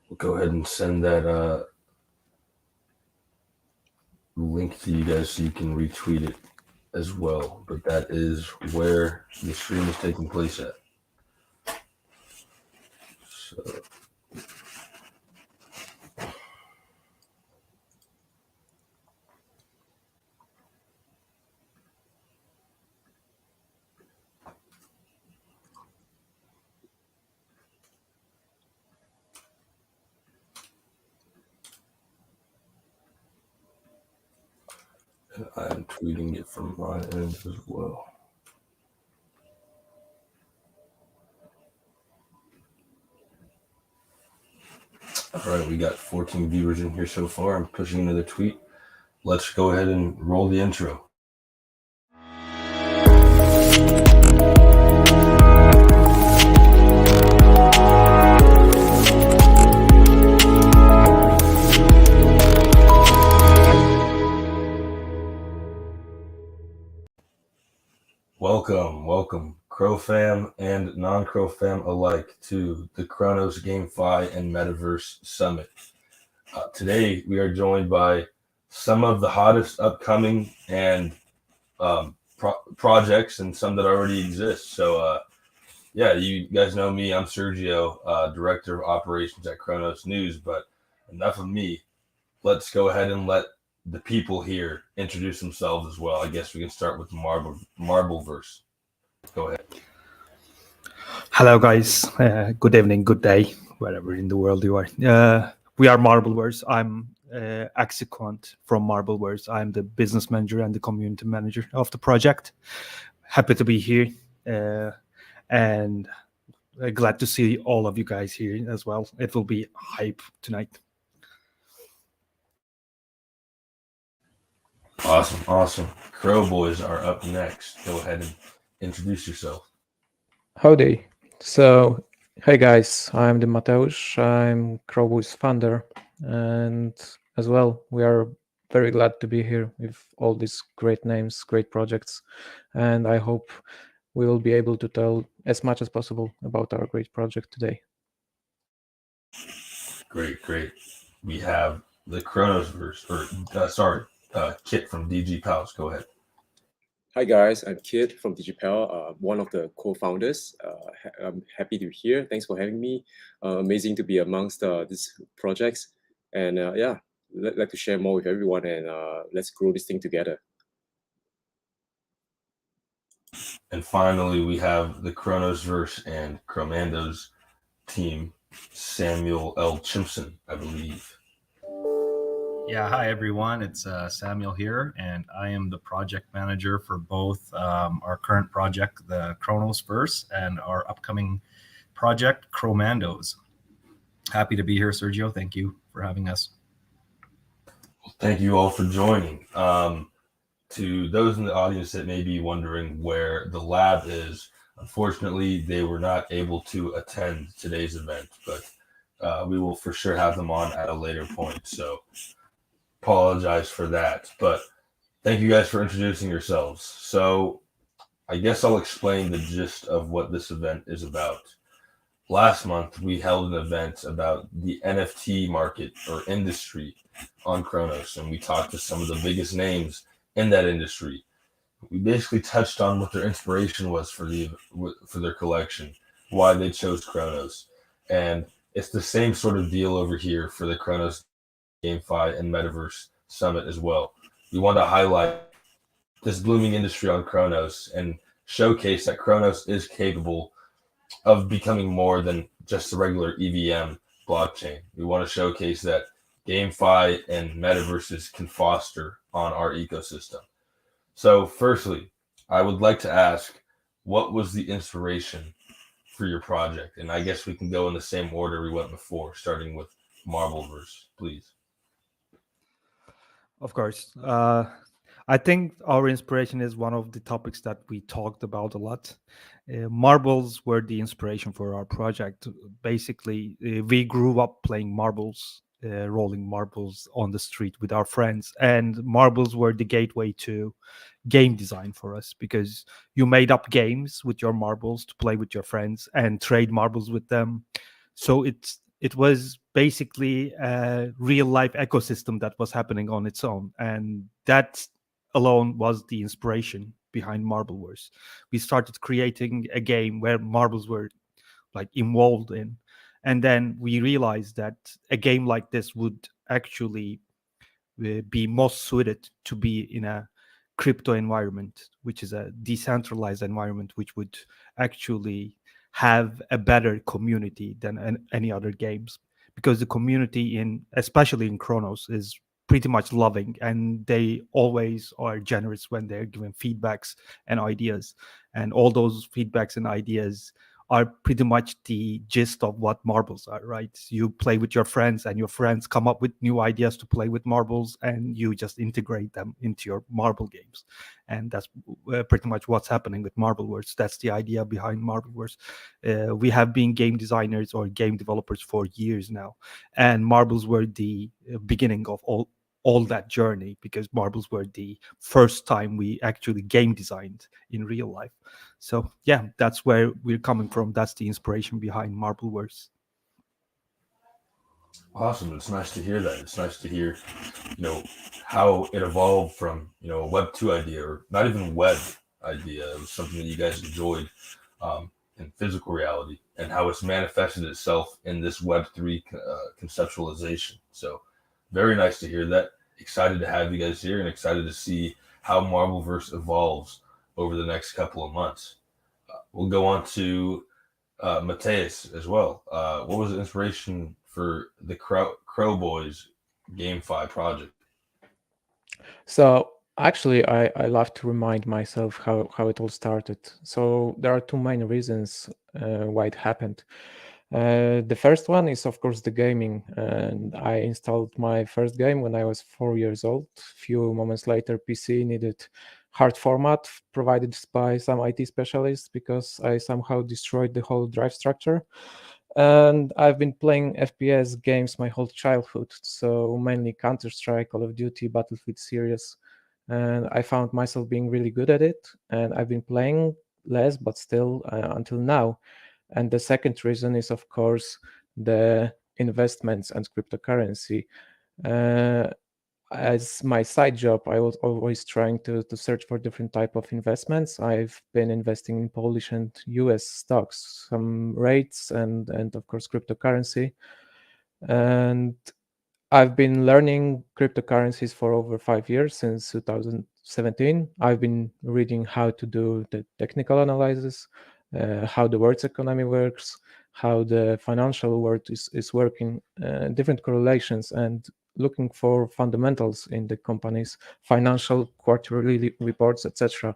We'll go ahead and send that link to you guys so you can retweet it as well. But that is where the stream is taking place at. So and I'm tweeting it from my end as well. All right, we got 14 viewers in here so far. I'm pushing another tweet. Let's go ahead and roll the intro. Welcome, Crow fam and non-Crow fam alike, to the Cronos GameFi and Metaverse Summit. Today, we are joined by some of the hottest upcoming and projects and some that already exist. So, yeah, you guys know me. I'm Sergio, Director of Operations at Cronos News, but enough of me. Let's go ahead and let the people here introduce themselves as well. I guess we can start with Marbleverse. Go ahead. Hello, guys. Good evening, good day, wherever in the world you are. We are Marbleverse. I'm Axiquant from Marbleverse. I'm the business manager and the community manager of the project. Happy to be here and glad to see all of you guys here as well. It will be hype tonight. Awesome. Crow Boys are up next. Go ahead and introduce yourself. Howdy. So, hey guys, I'm the Mateusz. I'm Crow Boys founder, and as well, we are very glad to be here with all these great names, great projects, and I hope we will be able to tell as much as possible about our great project today. Great. We have the Cronosverse, Kit from DG Pals. Go ahead. Hi guys, I'm Kit from DigiPal, one of the co-founders. I'm happy to be here. Thanks for having me. Amazing to be amongst these projects, and like to share more with everyone, and let's grow this thing together. And finally, we have the Cronosverse and Cromandos team, Samuel L. Chimpson, I believe. Yeah, hi everyone. It's Samuel here, and I am the project manager for both our current project, the Cronosverse, and our upcoming project, Cromandos. Happy to be here, Sergio. Thank you for having us. Thank you all for joining. To those in the audience that may be wondering where the lab is, unfortunately, they were not able to attend today's event, but we will for sure have them on at a later point. So apologize for that, but thank you guys for introducing yourselves. So I guess I'll explain the gist of what this event is about. Last month, we held an event about the NFT market or industry on Cronos, and we talked to some of the biggest names in that industry. We basically touched on what their inspiration was for their collection, why they chose Cronos, and it's the same sort of deal over here for the Cronos GameFi and Metaverse Summit as well. We want to highlight this blooming industry on Cronos and showcase that Cronos is capable of becoming more than just a regular EVM blockchain. We want to showcase that GameFi and Metaverses can foster on our ecosystem. So firstly, I would like to ask, what was the inspiration for your project? And I guess we can go in the same order we went before, starting with Marbleverse, please. Of course. I think our inspiration is one of the topics that we talked about a lot. Marbles were the inspiration for our project. Basically, we grew up playing marbles, rolling marbles on the street with our friends, and marbles were the gateway to game design for us, because you made up games with your marbles to play with your friends and trade marbles with them. So it was basically a real life ecosystem that was happening on its own, and that alone was the inspiration behind Marble Wars. We started creating a game where marbles were like involved in, and then we realized that a game like this would actually be most suited to be in a crypto environment, which is a decentralized environment, which would actually have a better community than any other games, because the community in, especially in Chronos, is pretty much loving, and they always are generous when they're given feedbacks and ideas, and all those feedbacks and ideas are pretty much the gist of what marbles are, right? You play with your friends, and your friends come up with new ideas to play with marbles, and you just integrate them into your marble games. And that's pretty much what's happening with Marble Wars. That's the idea behind Marble Wars. We have been game designers or game developers for years now, and marbles were the beginning of all that journey, because marbles were the first time we actually game designed in real life. So yeah, that's where we're coming from. That's the inspiration behind Marble Wars. Awesome. It's nice to hear that. It's nice to hear, how it evolved from, a Web 2 idea, or not even web idea. It was something that you guys enjoyed in physical reality, and how it's manifested itself in this Web 3 conceptualization. So very nice to hear that. Excited to have you guys here, and excited to see how Marbleverse evolves over the next couple of months. We'll go on to Mateus as well. What was the inspiration for the Crow Boys GameFi project? So actually, I love to remind myself how it all started. So there are two main reasons why it happened. The first one is, of course, the gaming. And I installed my first game when I was 4 years old. Few moments later, PC needed hard format provided by some IT specialists, because I somehow destroyed the whole drive structure. And I've been playing FPS games my whole childhood, so mainly Counter-Strike, Call of Duty, Battlefield series. And I found myself being really good at it, and I've been playing less, but still until now. And the second reason is, of course, the investments and cryptocurrency. Uh, as my side job, I was always trying to search for different type of investments. I've been investing in Polish and US stocks, some rates, and of course cryptocurrency. And I've been learning cryptocurrencies for over 5 years, since 2017. I've been reading how to do the technical analysis, how the world's economy works, how the financial world is working, different correlations, and looking for fundamentals in the company's financial quarterly reports, etc.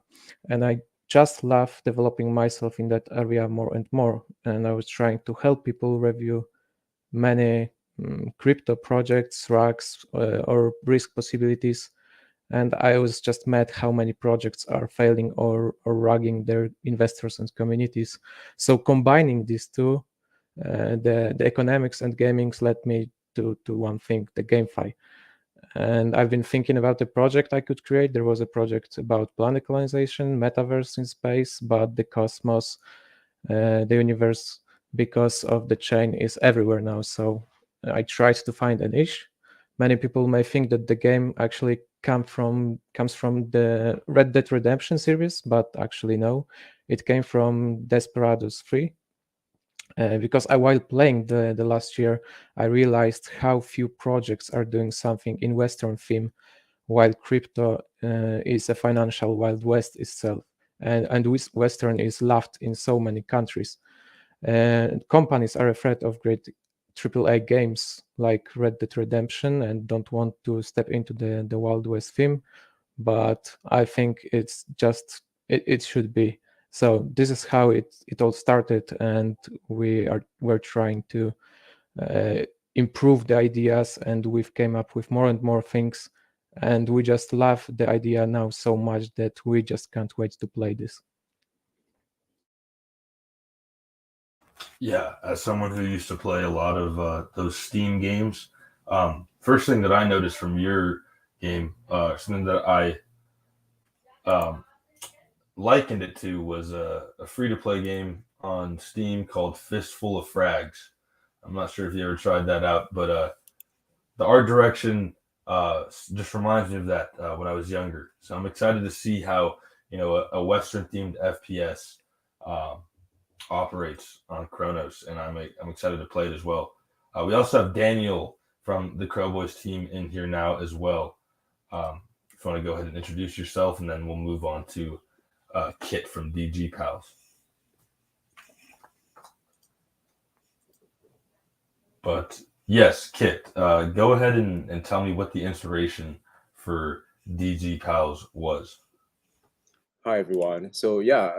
And I just love developing myself in that area more and more. And I was trying to help people review many crypto projects, racks, or risk possibilities. And I was just mad how many projects are failing or rugging their investors and communities. So combining these two, the economics and gamings led me to one thing, the GameFi. And I've been thinking about the project I could create. There was a project about planet colonization, metaverse in space, but the cosmos, the universe, because of the chain, is everywhere now. So I tried to find a niche. Many people may think that the game actually comes from the Red Dead Redemption series, but actually no, it came from Desperados 3. Because while playing the last year, I realized how few projects are doing something in Western theme, while crypto is a financial Wild West itself, and Western is loved in so many countries. Companies are afraid of great AAA games like Red Dead Redemption and don't want to step into the Wild West theme, but I think it's just it should be. So this is how it all started, and we're trying to improve the ideas, and we've came up with more and more things, and we just love the idea now so much that we just can't wait to play this. Yeah, as someone who used to play a lot of those Steam games, first thing that I noticed from your game, something that I um, likened it to, was a free-to-play game on Steam called Fistful of Frags. I'm not sure if you ever tried that out, but the art direction just reminds me of that when I was younger. So I'm excited to see how a Western themed FPS uh, operates on Cronos, and I'm excited to play it as well. We also have Daniel from the Crow Boys team in here now as well. If you want to go ahead and introduce yourself, and then we'll move on to Kit from DG Pals. But yes, Kit, go ahead and tell me what the inspiration for DG Pals was. Hi everyone. So yeah,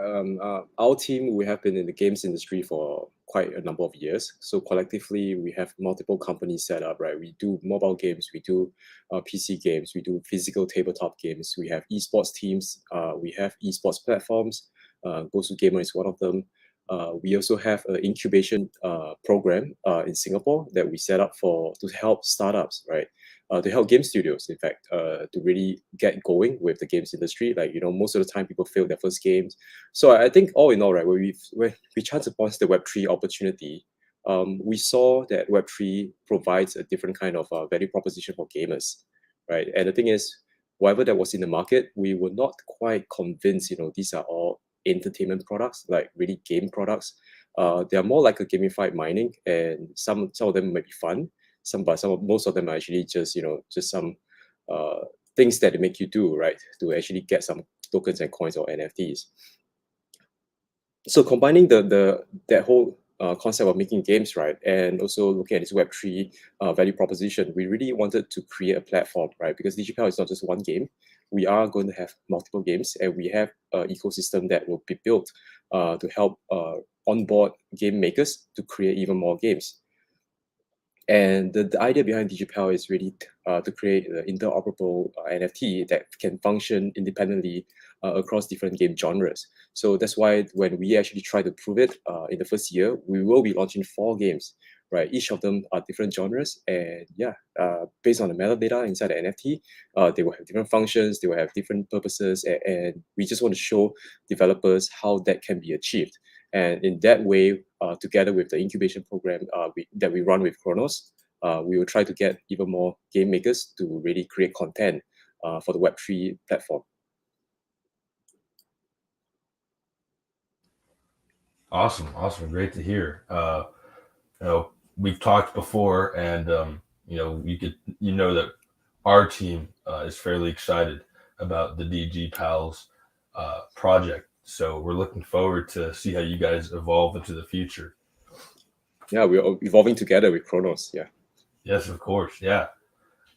our team, we have been in the games industry for quite a number of years. So collectively, we have multiple companies set up, right? We do mobile games, we do PC games, we do physical tabletop games. We have esports teams, we have esports platforms. Gosu Gamer is one of them. We also have an incubation program in Singapore that we set up to help startups, right? To help game studios, in fact, to really get going with the games industry. Like, most of the time people fail their first games. So I think all in all, right, when we chanced upon the Web3 opportunity, we saw that Web3 provides a different kind of value proposition for gamers, right? And the thing is, whatever that was in the market, we were not quite convinced, these are all entertainment products, like really game products. They are more like a gamified mining, and some of them might be fun. Most of them are actually just some things that they make you do, right, to actually get some tokens and coins or NFTs. So combining that whole concept of making games, right, and also looking at this Web3 value proposition, we really wanted to create a platform, right, because DigiPal is not just one game. We are going to have multiple games, and we have an ecosystem that will be built to help onboard game makers to create even more games. And the idea behind DigiPal is really to create an interoperable NFT that can function independently across different game genres. So that's why when we actually try to prove it in the first year, we will be launching 4 games, right? Each of them are different genres, and based on the metadata inside the NFT, they will have different functions, they will have different purposes, and we just want to show developers how that can be achieved. And in that way, together with the incubation program that we run with Cronos, we will try to get even more game makers to really create content for the Web3 platform. Awesome, great to hear. We've talked before, and you know that our team is fairly excited about the DG Pals project. So we're looking forward to see how you guys evolve into the future. Yeah, we're evolving together with Cronos. Yeah. Yes, of course. Yeah.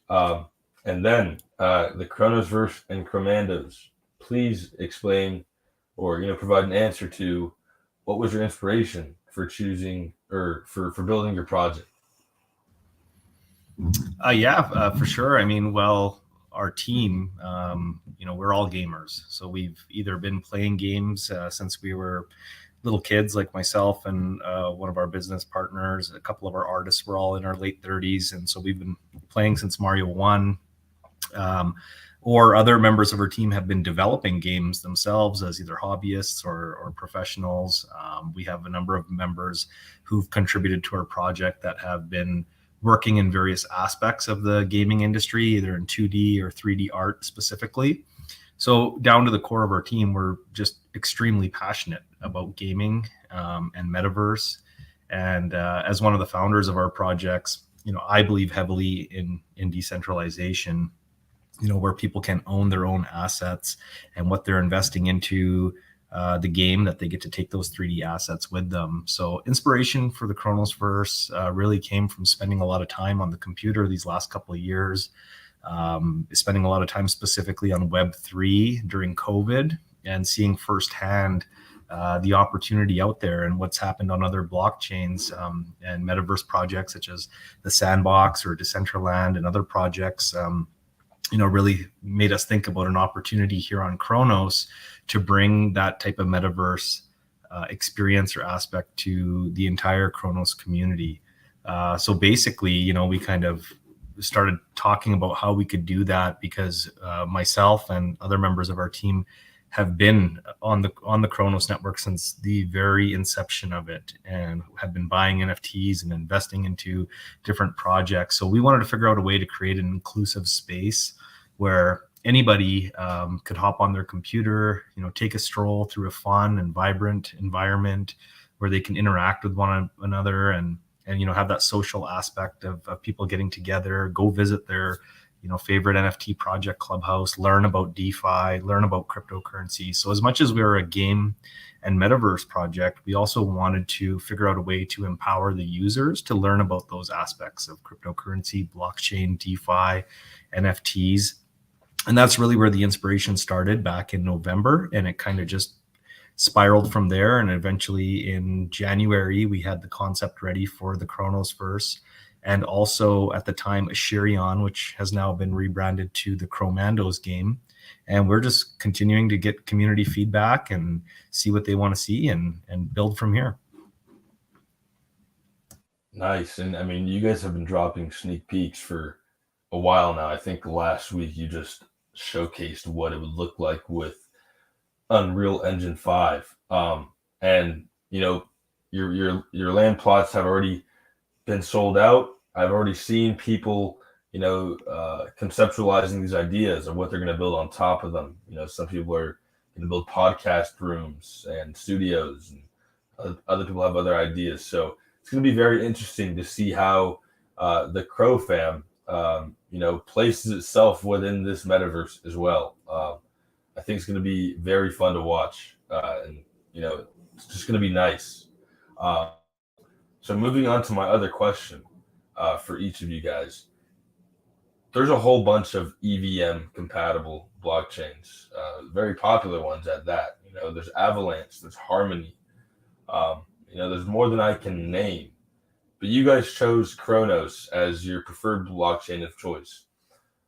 And then the Chronosverse and Chromandos. Please explain, or provide an answer to what was your inspiration for choosing or for building your project. For sure. I mean, well, our team, we're all gamers. So we've either been playing games since we were little kids, like myself and one of our business partners. A couple of our artists were all in our late 30s. And so we've been playing since Mario 1. Or other members of our team have been developing games themselves as either hobbyists or professionals. We have a number of members who've contributed to our project that have been working in various aspects of the gaming industry, either in 2D or 3D art specifically. So down to the core of our team, we're just extremely passionate about gaming and metaverse. And as one of the founders of our projects, I believe heavily in decentralization, where people can own their own assets and what they're investing into the game, that they get to take those 3D assets with them. So inspiration for the Chronosverse really came from spending a lot of time on the computer these last couple of years, spending a lot of time specifically on Web3 during COVID, and seeing firsthand the opportunity out there and what's happened on other blockchains and metaverse projects such as the Sandbox or Decentraland and other projects. Really made us think about an opportunity here on Cronos to bring that type of metaverse experience or aspect to the entire Cronos community. So basically, we kind of started talking about how we could do that because myself and other members of our team have been on the Cronos network since the very inception of it, and have been buying NFTs and investing into different projects. So we wanted to figure out a way to create an inclusive space where anybody could hop on their computer, take a stroll through a fun and vibrant environment where they can interact with one another and have that social aspect of people getting together, go visit their favorite NFT project clubhouse, learn about DeFi, learn about cryptocurrency. So as much as we are a game and metaverse project, we also wanted to figure out a way to empower the users to learn about those aspects of cryptocurrency, blockchain, DeFi, NFTs. And that's really where the inspiration started back in November. And it kind of just spiraled from there. And eventually in January, we had the concept ready for the Cronos verse. And also at the time, Ashirion, which has now been rebranded to the Cromandos game. And we're just continuing to get community feedback and see what they want to see and build from here. Nice. And I mean, you guys have been dropping sneak peeks for a while now. I think last week you just showcased what it would look like with Unreal Engine 5. And your land plots have already been sold out. I've already seen people, conceptualizing these ideas of what they're going to build on top of them. Some people are going to build podcast rooms and studios, and other people have other ideas. So it's going to be very interesting to see how the Crow fam, places itself within this metaverse as well. I think it's going to be very fun to watch, and it's just going to be nice. So moving on to my other question for each of you guys. There's a whole bunch of EVM compatible blockchains, very popular ones at that. There's Avalanche, there's Harmony. There's more than I can name. But you guys chose Cronos as your preferred blockchain of choice.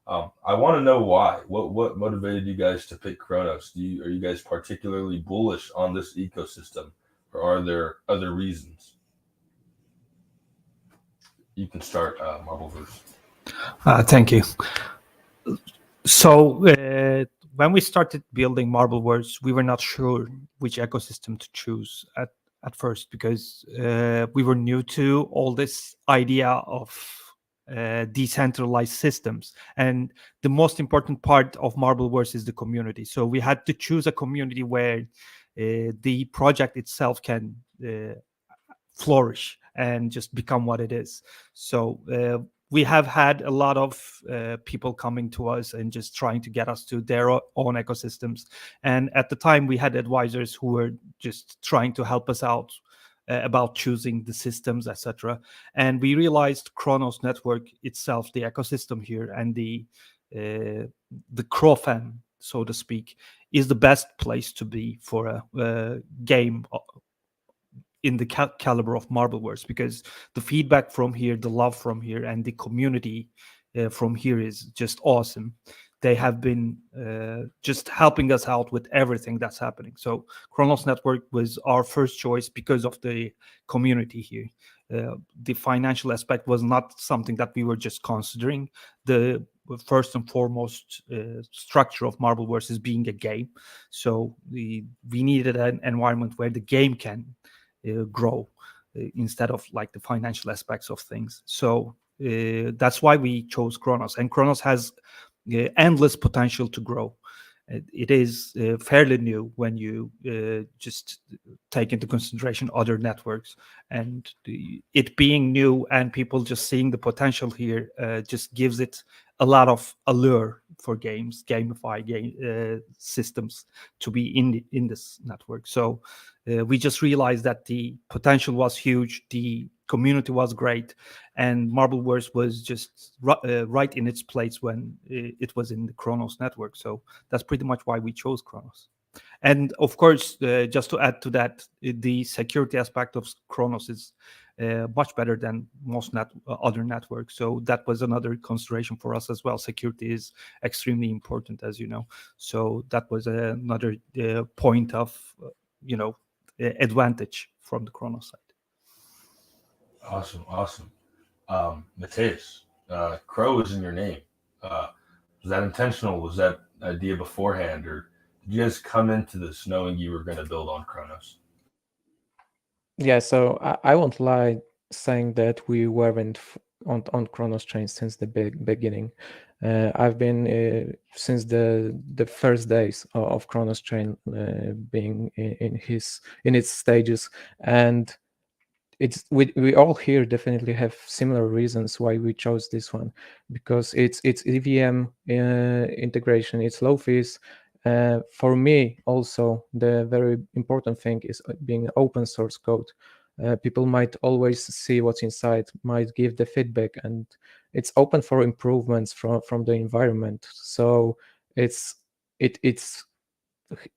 I want to know why. What motivated you guys to pick Cronos? Are you guys particularly bullish on this ecosystem, or are there other reasons? You can start, Marbleverse. Thank you. So when we started building Marbleverse, we were not sure which ecosystem to choose at first, because we were new to all this idea of decentralized systems, and the most important part of Marbleverse is the community. So we had to choose a community where the project itself can flourish and just become what it is. So we have had a lot of people coming to us and just trying to get us to their own ecosystems. And at the time, we had advisors who were just trying to help us out about choosing the systems, etc. And we realized Cronos network itself, the ecosystem here, and the Crow fan, so to speak, is the best place to be for a game in the caliber of Marbleverse, because the feedback from here, the love from here, and the community from here is just awesome. They have been just helping us out with everything that's happening. So Cronos Network was our first choice because of the community here. The financial aspect was not something that we were just considering. The first and foremost structure of Marbleverse is being a game. So we needed an environment where the game can grow instead of like the financial aspects of things. So that's why we chose Cronos, and Cronos has endless potential to grow. It is fairly new when you just take into consideration other networks, and it being new and people just seeing the potential here just gives it a lot of allure for gamify game systems to be in this network. So we just realized that the potential was huge, the community was great, and Marbleverse was just right in its place when it was in the Cronos network. So that's pretty much why we chose Cronos. And of course, just to add to that, the security aspect of Cronos is much better than most other networks. So that was another consideration for us as well. Security is extremely important, as you know. So that was another point of, advantage from the Cronos side. Awesome. Mateus, Crow is in your name. Was that intentional? Was that idea beforehand, or did you guys come into this knowing you were going to build on Cronos? Yeah, so I won't lie saying that we weren't on Cronos chain since the beginning. I've been since the first days of Cronos chain being in its stages, and we all here definitely have similar reasons why we chose this one, because it's EVM integration, it's low fees. For me, also the very important thing is being open source code. People might always see what's inside, might give the feedback, and it's open for improvements from the environment. So it's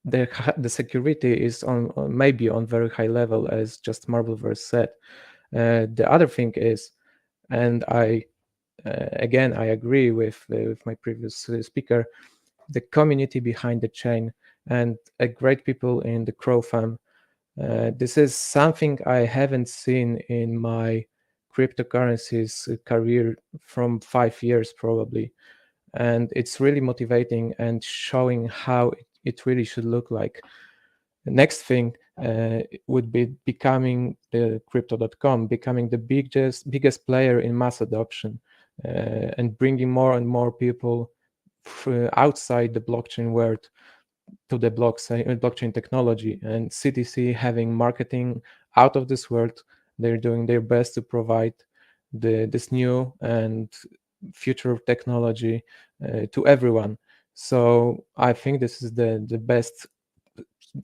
the security is on maybe on very high level, as just Marbleverse said. The other thing is, and I again I agree with my previous speaker, the community behind the chain and a great people in the Crow fam. This is something I haven't seen in my cryptocurrencies career from 5 years probably, and it's really motivating and showing how it really should look like. The next thing would be becoming the crypto.com, becoming the biggest player in mass adoption, and bringing more and more people outside the blockchain world to the blockchain technology. And CTC having marketing out of this world, they're doing their best to provide this new and future technology to everyone. So I think this is the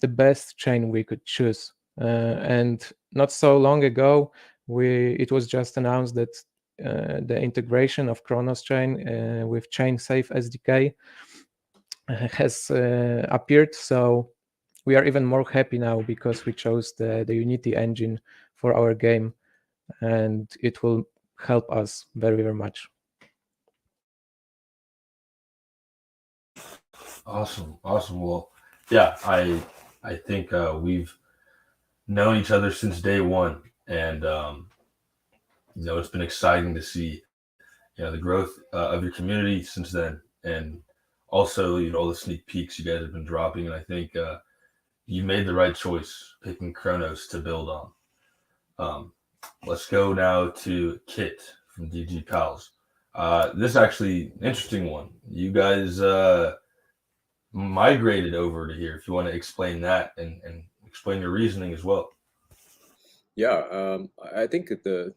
best chain we could choose. And not so long ago, it was just announced that the integration of Cronos chain with ChainSafe SDK has appeared. So we are even more happy now because we chose the Unity engine for our game, and it will help us very, very much. Awesome. Well, yeah, I think we've known each other since day one, and it's been exciting to see the growth of your community since then, and also all the sneak peeks you guys have been dropping. And I think you made the right choice picking Cronos to build on. Let's go now to Kit from DG Pals. This is actually an interesting one. You guys migrated over to here. If you want to explain that and explain your reasoning as well. Yeah, I think the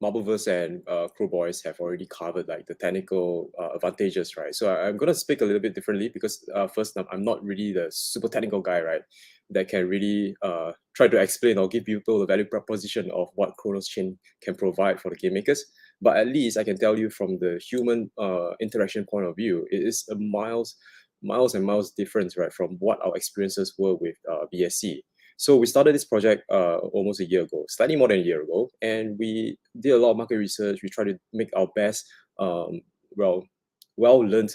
Marbleverse and Crow Boys have already covered like the technical advantages, right? So I'm gonna speak a little bit differently because first I'm not really the super technical guy, right? That can really try to explain or give people the value proposition of what Cronos Chain can provide for the game makers. But at least I can tell you from the human interaction point of view, it is a miles and miles difference, right, from what our experiences were with BSC. So we started this project almost a year ago, slightly more than a year ago, and we did a lot of market research. We tried to make our best, well-learned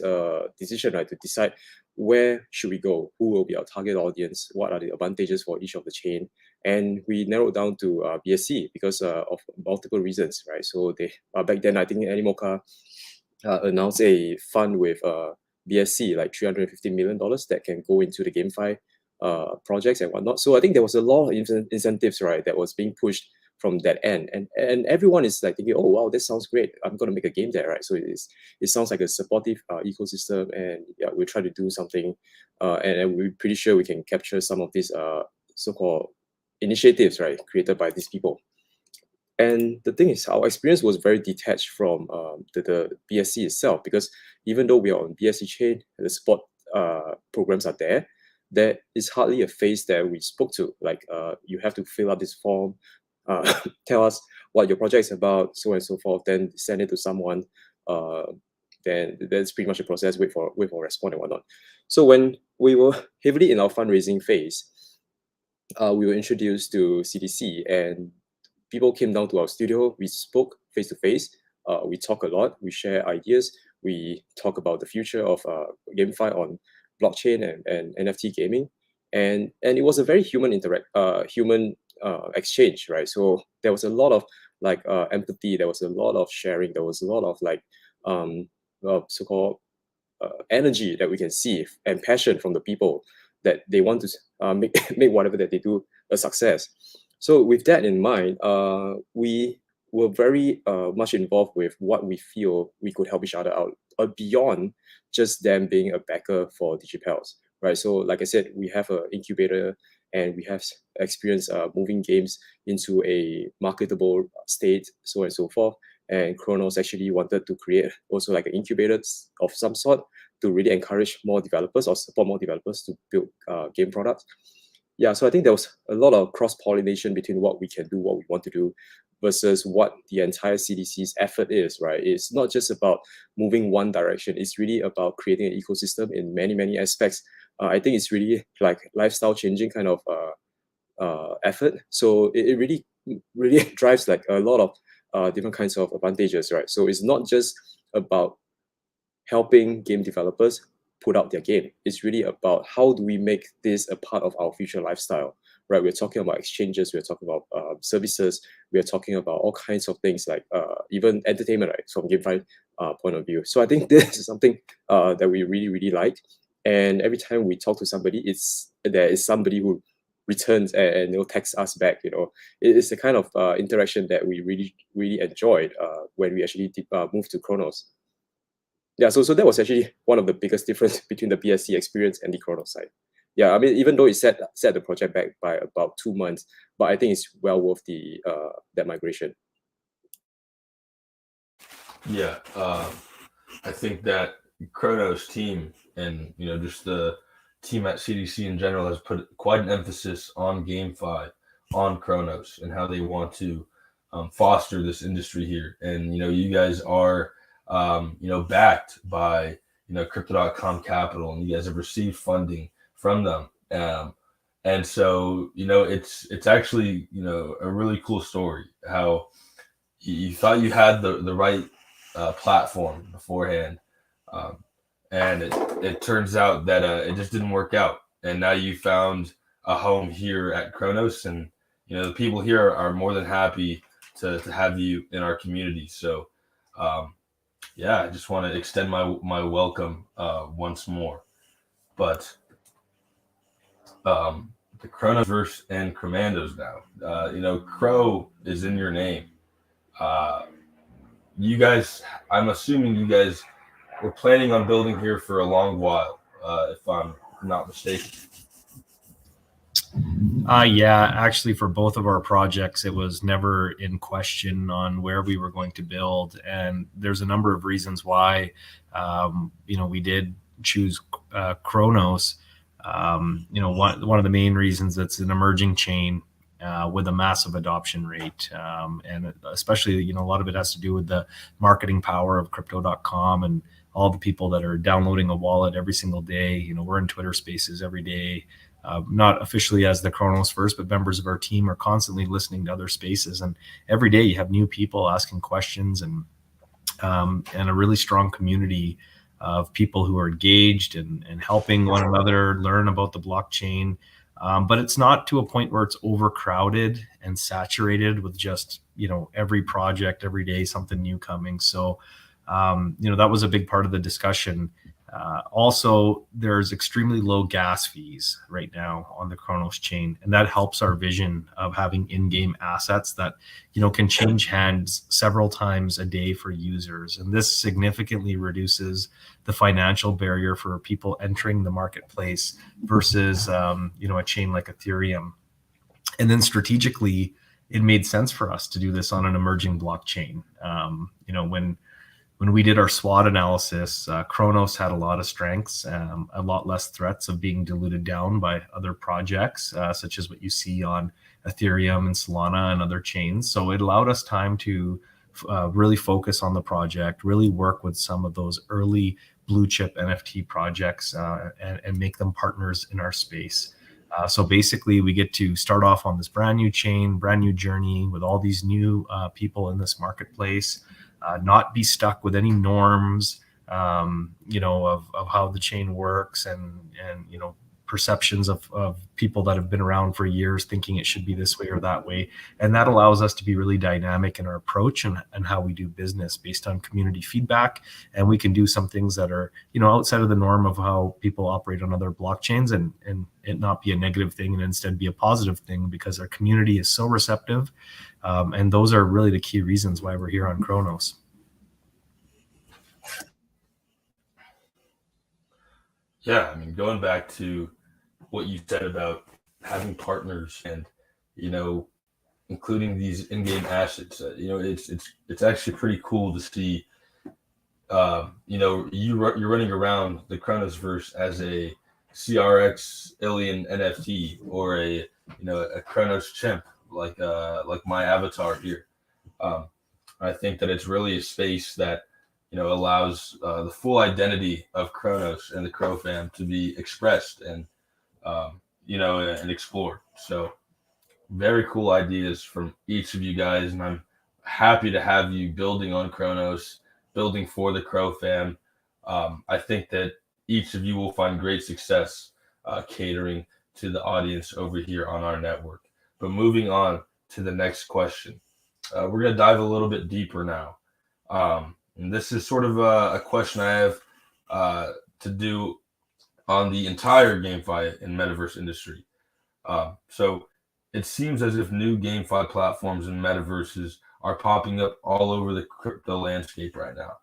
decision, right, to decide where should we go, who will be our target audience, what are the advantages for each of the chain, and we narrowed down to BSC because of multiple reasons, right? So they back then I think Animoca announced a fund with BSC like $350 million that can go into the GameFi projects and whatnot. So I think there was a lot of incentives, right, that was being pushed from that end, and everyone is like thinking, oh wow, this sounds great, I'm going to make a game there, right? So it sounds like a supportive ecosystem, and yeah, we'll try to do something, and we're pretty sure we can capture some of these so-called initiatives, right, created by these people. And the thing is, our experience was very detached from the BSC itself, because even though we are on BSC chain, the support programs are there is hardly a face that we spoke to. Like you have to fill out this form, tell us what your project is about, so on and so forth, then send it to someone. Then that's pretty much the process, wait for a response and whatnot. So when we were heavily in our fundraising phase, we were introduced to CDC, and people came down to our studio. We spoke face to face. We talk a lot. We share ideas. We talk about the future of GameFi on blockchain and NFT gaming, and it was a very human exchange, right? So there was a lot of like empathy. There was a lot of sharing. There was a lot of like so-called energy that we can see and passion from the people that they want to make whatever that they do a success. So with that in mind, we were very much involved with what we feel we could help each other out beyond just them being a backer for DigiPels, right? So like I said, we have an incubator and we have experience moving games into a marketable state, so on and so forth. And Cronos actually wanted to create also like an incubator of some sort to really encourage more developers or support more developers to build game products. Yeah, so I think there was a lot of cross-pollination between what we can do, what we want to do, versus what the entire CDC's effort is, right? It's not just about moving one direction. It's really about creating an ecosystem in many, many aspects. I think it's really like lifestyle changing kind of effort. So it really, really drives like a lot of different kinds of advantages, right? So it's not just about helping game developers put out their game. It's really about how do we make this a part of our future lifestyle, right? We're talking about exchanges, we're talking about services, we're talking about all kinds of things like even entertainment, right? From GameFi point of view. So I think this is something that we really, really like. And every time we talk to somebody, there is somebody who returns and texts us back. It's the kind of interaction that we really, really enjoyed when we actually moved to Cronos. Yeah, so that was actually one of the biggest difference between the BSC experience and the Cronos side. Yeah, I mean, even though it set the project back by about 2 months, but I think it's well worth the that migration. Yeah, I think that Cronos team and just the team at CDC in general has put quite an emphasis on GameFi, on Cronos, and how they want to foster this industry here. And you guys are backed by Crypto.com Capital, and you guys have received funding from them. And so it's actually a really cool story how you thought you had the right platform beforehand, and it turns out that it just didn't work out, and now you found a home here at Cronos, and the people here are more than happy to have you in our community. So yeah, I just want to extend my welcome once more. But the Chronoverse and Commandos now, Crow is in your name. You guys, I'm assuming you guys were planning on building here for a long while, if I'm not mistaken. Yeah, actually, for both of our projects, it was never in question on where we were going to build, and there's a number of reasons why. We did choose Cronos. One of the main reasons, it's an emerging chain with a massive adoption rate, and especially a lot of it has to do with the marketing power of Crypto.com and all the people that are downloading a wallet every single day. We're in Twitter Spaces every day. Not officially as the Cronos first, but members of our team are constantly listening to other spaces, and every day you have new people asking questions, and a really strong community of people who are engaged and helping one another learn about the blockchain. But it's not to a point where it's overcrowded and saturated with just every project every day something new coming. So that was a big part of the discussion. Also, there's extremely low gas fees right now on the Cronos chain, and that helps our vision of having in-game assets that can change hands several times a day for users. And this significantly reduces the financial barrier for people entering the marketplace versus a chain like Ethereum. And strategically, it made sense for us to do this on an emerging blockchain. When we did our SWOT analysis, Cronos had a lot of strengths, a lot less threats of being diluted down by other projects, such as what you see on Ethereum and Solana and other chains. So it allowed us time to really focus on the project, really work with some of those early blue chip NFT projects and make them partners in our space. So basically, we get to start off on this brand new chain, brand new journey with all these new people in this marketplace. Not be stuck with any norms, of how the chain works, and perceptions of people that have been around for years thinking it should be this way or that way. And that allows us to be really dynamic in our approach and how we do business based on community feedback. And we can do some things that are, outside of the norm of how people operate on other blockchains, and it not be a negative thing and instead be a positive thing, because our community is so receptive. And those are really the key reasons why we're here on Cronos. Yeah, I mean, going back to what you said about having partners and, including these in-game assets, it's actually pretty cool to see. You're running around the Chronosverse as a CRX alien NFT or a Cronos chimp, like my avatar here. I think that it's really a space that allows the full identity of Cronos and the Crow fam to be expressed and and explored. So very cool ideas from each of you guys, and I'm happy to have you building on Cronos, building for the Crow fam. I think that each of you will find great success catering to the audience over here on our network. But moving on to the next question, we're going to dive a little bit deeper now. And this is sort of a question I have to do on the entire GameFi and metaverse industry. So it seems as if new GameFi platforms and metaverses are popping up all over the crypto landscape right now.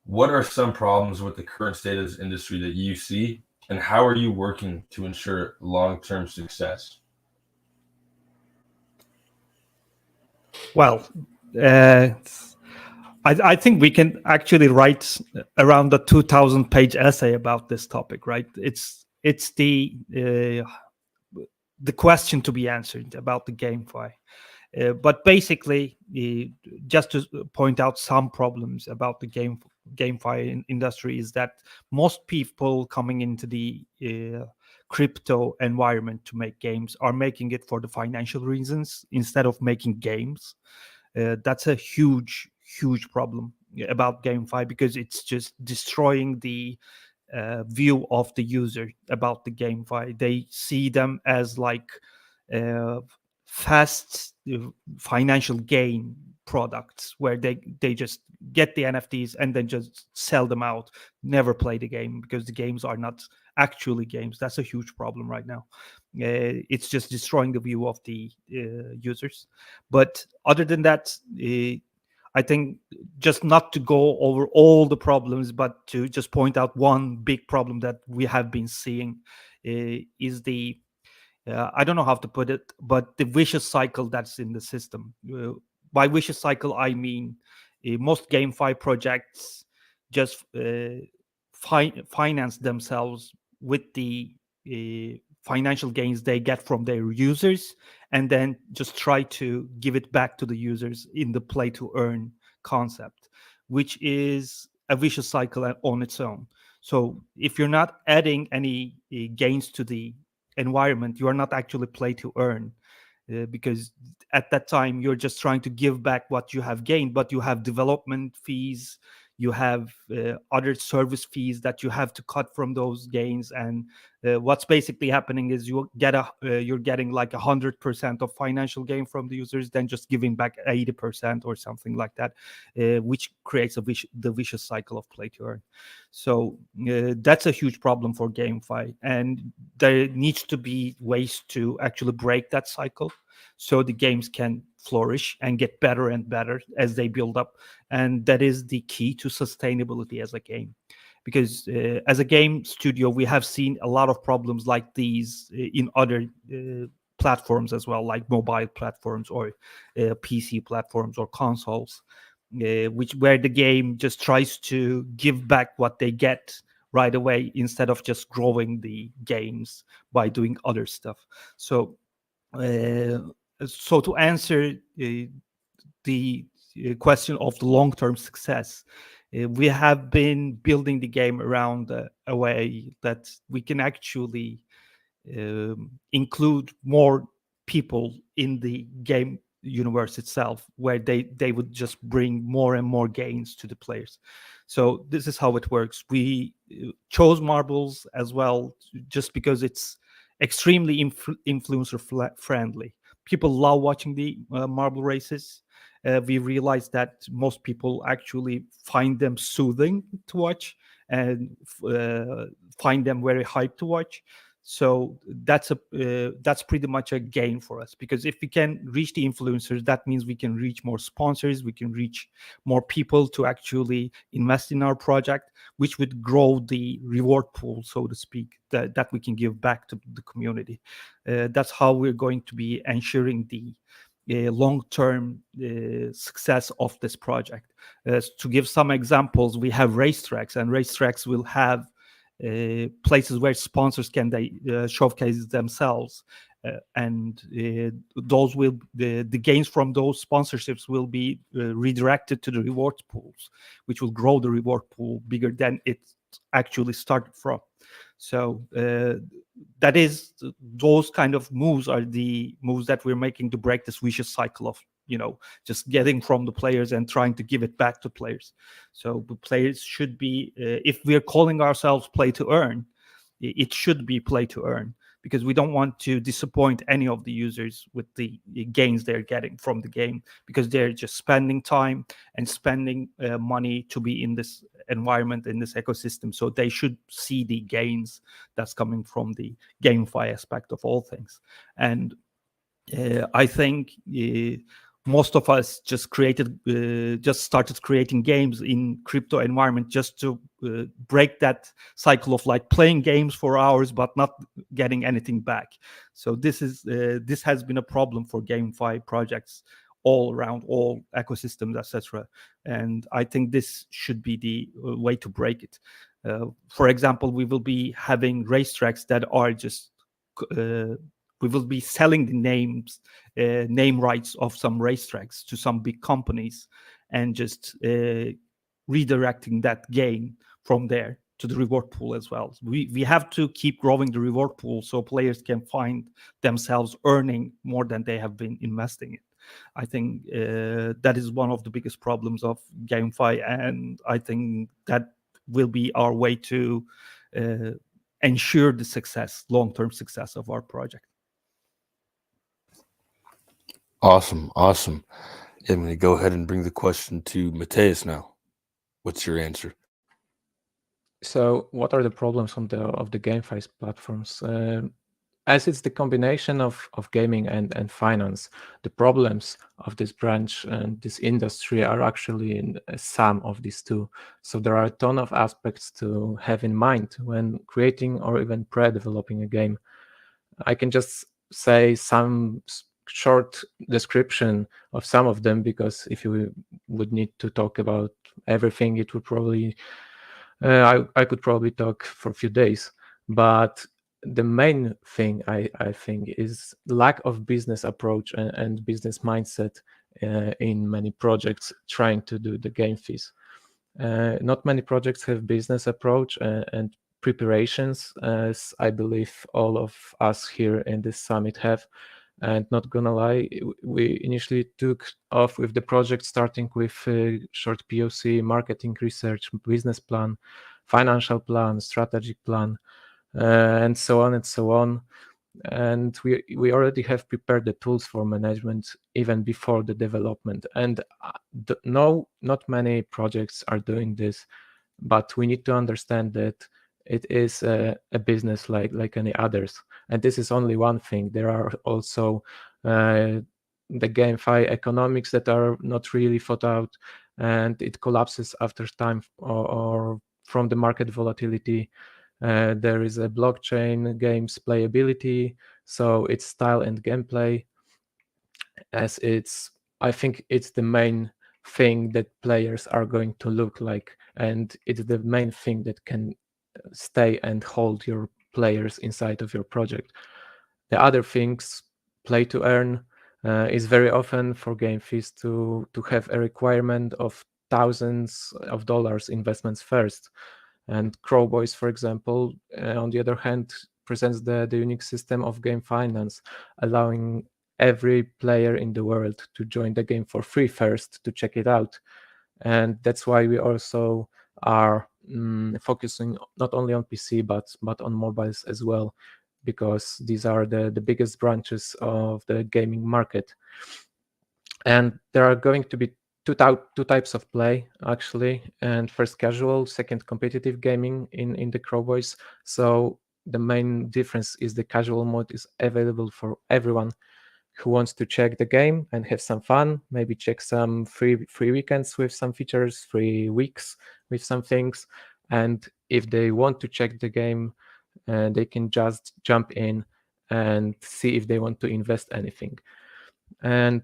What are some problems with the current state of this industry that you see, and how are you working to ensure long-term success? Well, I think we can actually write around a 2,000-page essay about this topic, right? It's the question to be answered about the GameFi. But basically, just to point out some problems about the GameFi industry is that most people coming into the crypto environment to make games are making it for the financial reasons instead of making games. That's a huge problem about GameFi, because it's just destroying the view of the user about the GameFi. They see them as like fast financial gain products where they just get the NFTs and then just sell them out, never play the game, because the games are not actually games. That's a huge problem right now. It's just destroying the view of the users. But other than that, I think just not to go over all the problems, but to just point out one big problem that we have been seeing is the I don't know how to put it, but the vicious cycle that's in the system. By vicious cycle, I mean most GameFi projects just finance themselves with the financial gains they get from their users, and then just try to give it back to the users in the play to earn concept, which is a vicious cycle on its own. So if you're not adding any gains to the environment, you are not actually play to earn, because at that time you're just trying to give back what you have gained, but you have development fees, you have other service fees that you have to cut from those gains, and what's basically happening is you're getting like 100% of financial gain from the users, then just giving back 80% or something like that, which creates the vicious cycle of play to earn. So that's a huge problem for GameFi, and there needs to be ways to actually break that cycle so the games can flourish and get better and better as they build up. And that is the key to sustainability as a game, because as a game studio, we have seen a lot of problems like these in other platforms as well, like mobile platforms or PC platforms or consoles, where the game just tries to give back what they get right away instead of just growing the games by doing other stuff. So to answer the question of the long-term success, we have been building the game around a way that we can actually include more people in the game universe itself, where they would just bring more and more gains to the players. So this is how it works. We chose marbles as well just because it's extremely influencer friendly. People love watching the marble races. We realized that most people actually find them soothing to watch and find them very hype to watch. So that's pretty much a gain for us, because if we can reach the influencers, that means we can reach more sponsors, we can reach more people to actually invest in our project, which would grow the reward pool, so to speak, that we can give back to the community. That's how we're going to be ensuring the long-term success of this project. To give some examples, we have racetracks, and racetracks will have places where sponsors can showcase themselves, and those will the gains from those sponsorships will be redirected to the reward pools, which will grow the reward pool bigger than it actually started from. So that is, those kind of moves are the moves that we're making to break this vicious cycle of just getting from the players and trying to give it back to players. So the players should be, if we're calling ourselves play to earn, it should be play to earn, because we don't want to disappoint any of the users with the gains they're getting from the game, because they're just spending time and spending money to be in this environment, in this ecosystem. So they should see the gains that's coming from the GameFi aspect of all things. And I think most of us just started creating games in crypto environment just to break that cycle of like playing games for hours but not getting anything back. So this has been a problem for GameFi projects all around, all ecosystems, etc. And I think this should be the way to break it. For example, we will be having racetracks that are just we will be selling the name rights of some racetracks to some big companies, and just redirecting that gain from there to the reward pool as well. We have to keep growing the reward pool so players can find themselves earning more than they have been investing in. I think that is one of the biggest problems of GameFi, and I think that will be our way to ensure the long-term success of our project. Awesome. I'm going to go ahead and bring the question to Mateus now. What's your answer? So, what are the problems of the GameFi platforms? As it's the combination of gaming and finance, the problems of this branch and this industry are actually in a sum of these two. So there are a ton of aspects to have in mind when creating or even pre-developing a game. I can just say some short description of some of them, because if you would need to talk about everything, it would probably I could probably talk for a few days. But the main thing I think is lack of business approach and business mindset in many projects trying to do the game fees. Not many projects have business approach and preparations, as I believe all of us here in this summit have. And not gonna lie, we initially took off with the project starting with short POC, marketing research, business plan, financial plan, strategic plan, and so on and so on. And we already have prepared the tools for management even before the development. And no, not many projects are doing this, but we need to understand that it is a business like any others. And this is only one thing. There are also the GameFi economics that are not really thought out, and it collapses after time or from the market volatility. There is a blockchain games playability, so it's style and gameplay. I think it's the main thing that players are going to look like, and it's the main thing that can stay and hold your players inside of your project. The other things, play to earn, is very often for game fees to have a requirement of thousands of dollars investments first. And Crowboys, for example, on the other hand, presents the unique system of game finance, allowing every player in the world to join the game for free first to check it out. And that's why we also are focusing not only on PC but on mobiles as well, because these are the biggest branches of the gaming market. And there are going to be two types of play actually, and first casual, second competitive gaming in the Crowboys. So the main difference is the casual mode is available for everyone who wants to check the game and have some fun, maybe check some free weekends with some features, free weeks with some things. And if they want to check the game, they can just jump in and see if they want to invest anything. And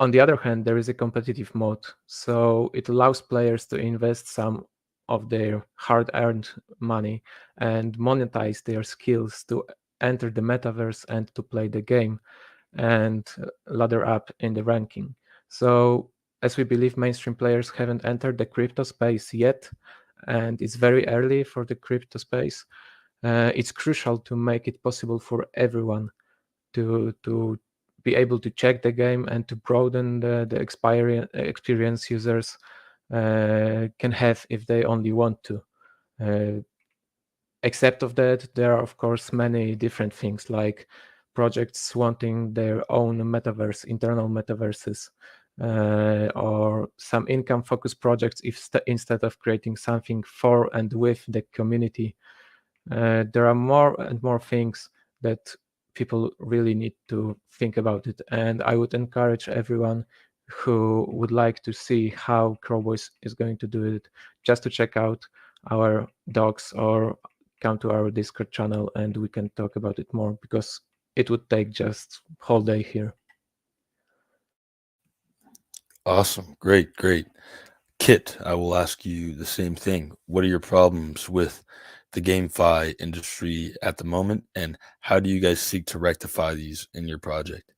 on the other hand, there is a competitive mode. So it allows players to invest some of their hard-earned money and monetize their skills to enter the metaverse and to play the game and ladder up in the ranking. So as we believe mainstream players haven't entered the crypto space yet, and it's very early for the crypto space, it's crucial to make it possible for everyone to be able to check the game and to broaden the experience users can have if they only want to. Except of that, there are of course many different things like projects wanting their own metaverse, internal metaverses, or some income-focused projects instead of creating something for and with the community. There are more and more things that people really need to think about it. And I would encourage everyone who would like to see how Crowboys is going to do it, just to check out our docs or come to our Discord channel and we can talk about it more, because it would take just whole day here. Awesome. Great. Kit, I will ask you the same thing. What are your problems with the GameFi industry at the moment, and how do you guys seek to rectify these in your project?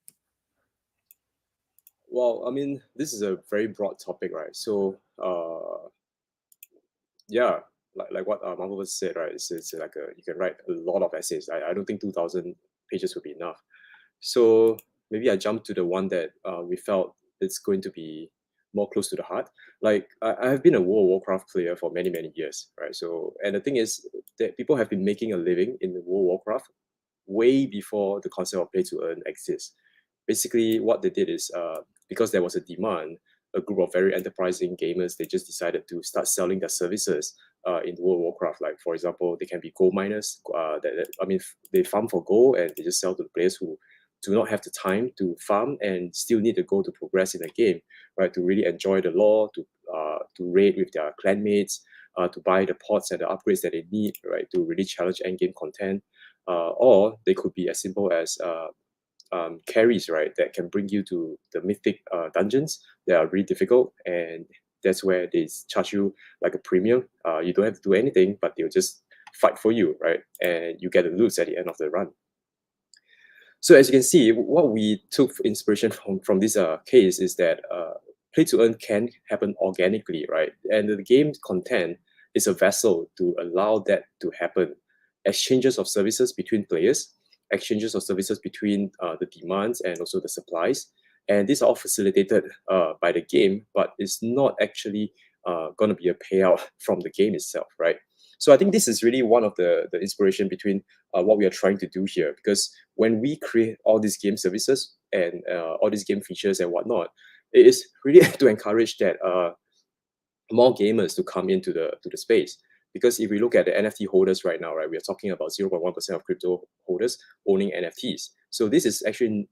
Well, I mean, this is a very broad topic, right? So, yeah, like what Marvel said, right? It's like you can write a lot of essays. I don't think 2,000 pages would be enough. So maybe I jump to the one that we felt it's going to be more close to the heart. Like I have been a World of Warcraft player for many years, right? So, and the thing is that people have been making a living in the World of Warcraft way before the concept of play to earn exists. Basically, what they did is because there was a demand, a group of very enterprising gamers, they just decided to start selling their services in World of Warcraft. Like, for example, they can be gold miners. They farm for gold and they just sell to the players who do not have the time to farm and still need the gold to progress in the game, right? To really enjoy the lore, to raid with their clanmates, to buy the pods and the upgrades that they need, right? To really challenge endgame content. Or they could be as simple as carries, right, that can bring you to the mythic dungeons that are really difficult, and that's where they charge you like a premium. You don't have to do anything, but they'll just fight for you, right, and you get the loot at the end of the run. So as you can see, what we took inspiration from this case is that play to earn can happen organically, right, and the game content is a vessel to allow that to happen. Exchanges of services between players, exchanges of services between the demands and also the supplies. And these are all facilitated by the game, but it's not actually going to be a payout from the game itself, right? So I think this is really one of the inspiration between what we are trying to do here, because when we create all these game services and all these game features and whatnot, it is really to encourage that more gamers to come into the space. Because if we look at the NFT holders right now, right, we are talking about 0.1% of crypto holders owning NFTs. So this is actually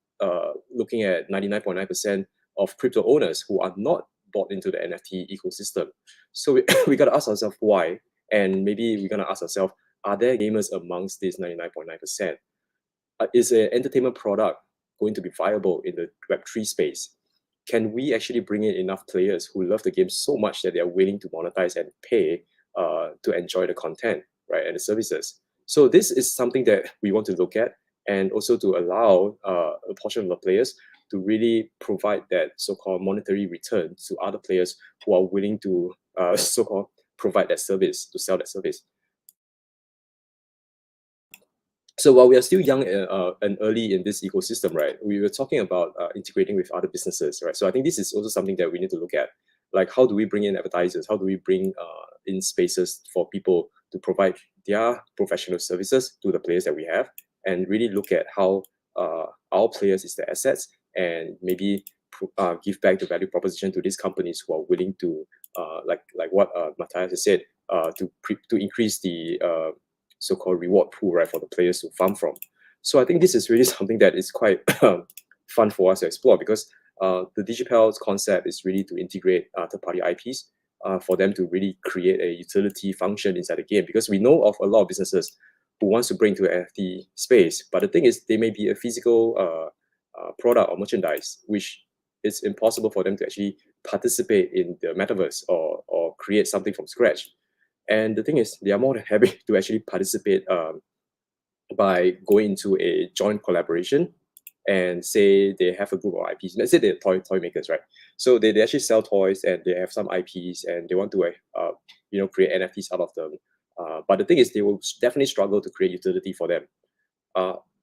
looking at 99.9% of crypto owners who are not bought into the NFT ecosystem. So we got to ask ourselves why, and maybe we're going to ask ourselves, are there gamers amongst this 99.9%? Is an entertainment product going to be viable in the Web3 space? Can we actually bring in enough players who love the game so much that they are willing to monetize and pay to enjoy the content, right, and the services? So this is something that we want to look at, and also to allow a portion of the players to really provide that so-called monetary return to other players who are willing to so-called provide that service, to sell that service. So while we are still young and early in this ecosystem, right, we were talking about integrating with other businesses, right? So I think this is also something that we need to look at. Like, how do we bring in advertisers? How do we bring in spaces for people to provide their professional services to the players that we have, and really look at how our players is the assets, and maybe give back the value proposition to these companies who are willing to, like what Matthias has said, to increase the so-called reward pool, right, for the players to farm from. So I think this is really something that is quite fun for us to explore, because the DigiPal's concept is really to integrate third-party IPs for them to really create a utility function inside the game. Because we know of a lot of businesses who wants to bring to the NFT space, but the thing is, they may be a physical product or merchandise, which it's impossible for them to actually participate in the metaverse or create something from scratch. And the thing is, they are more than happy to actually participate by going into a joint collaboration and say they have a group of IPs. Let's say they're toy makers, right? So they actually sell toys and they have some IPs and they want to create NFTs out of them. But the thing is, they will definitely struggle to create utility for them.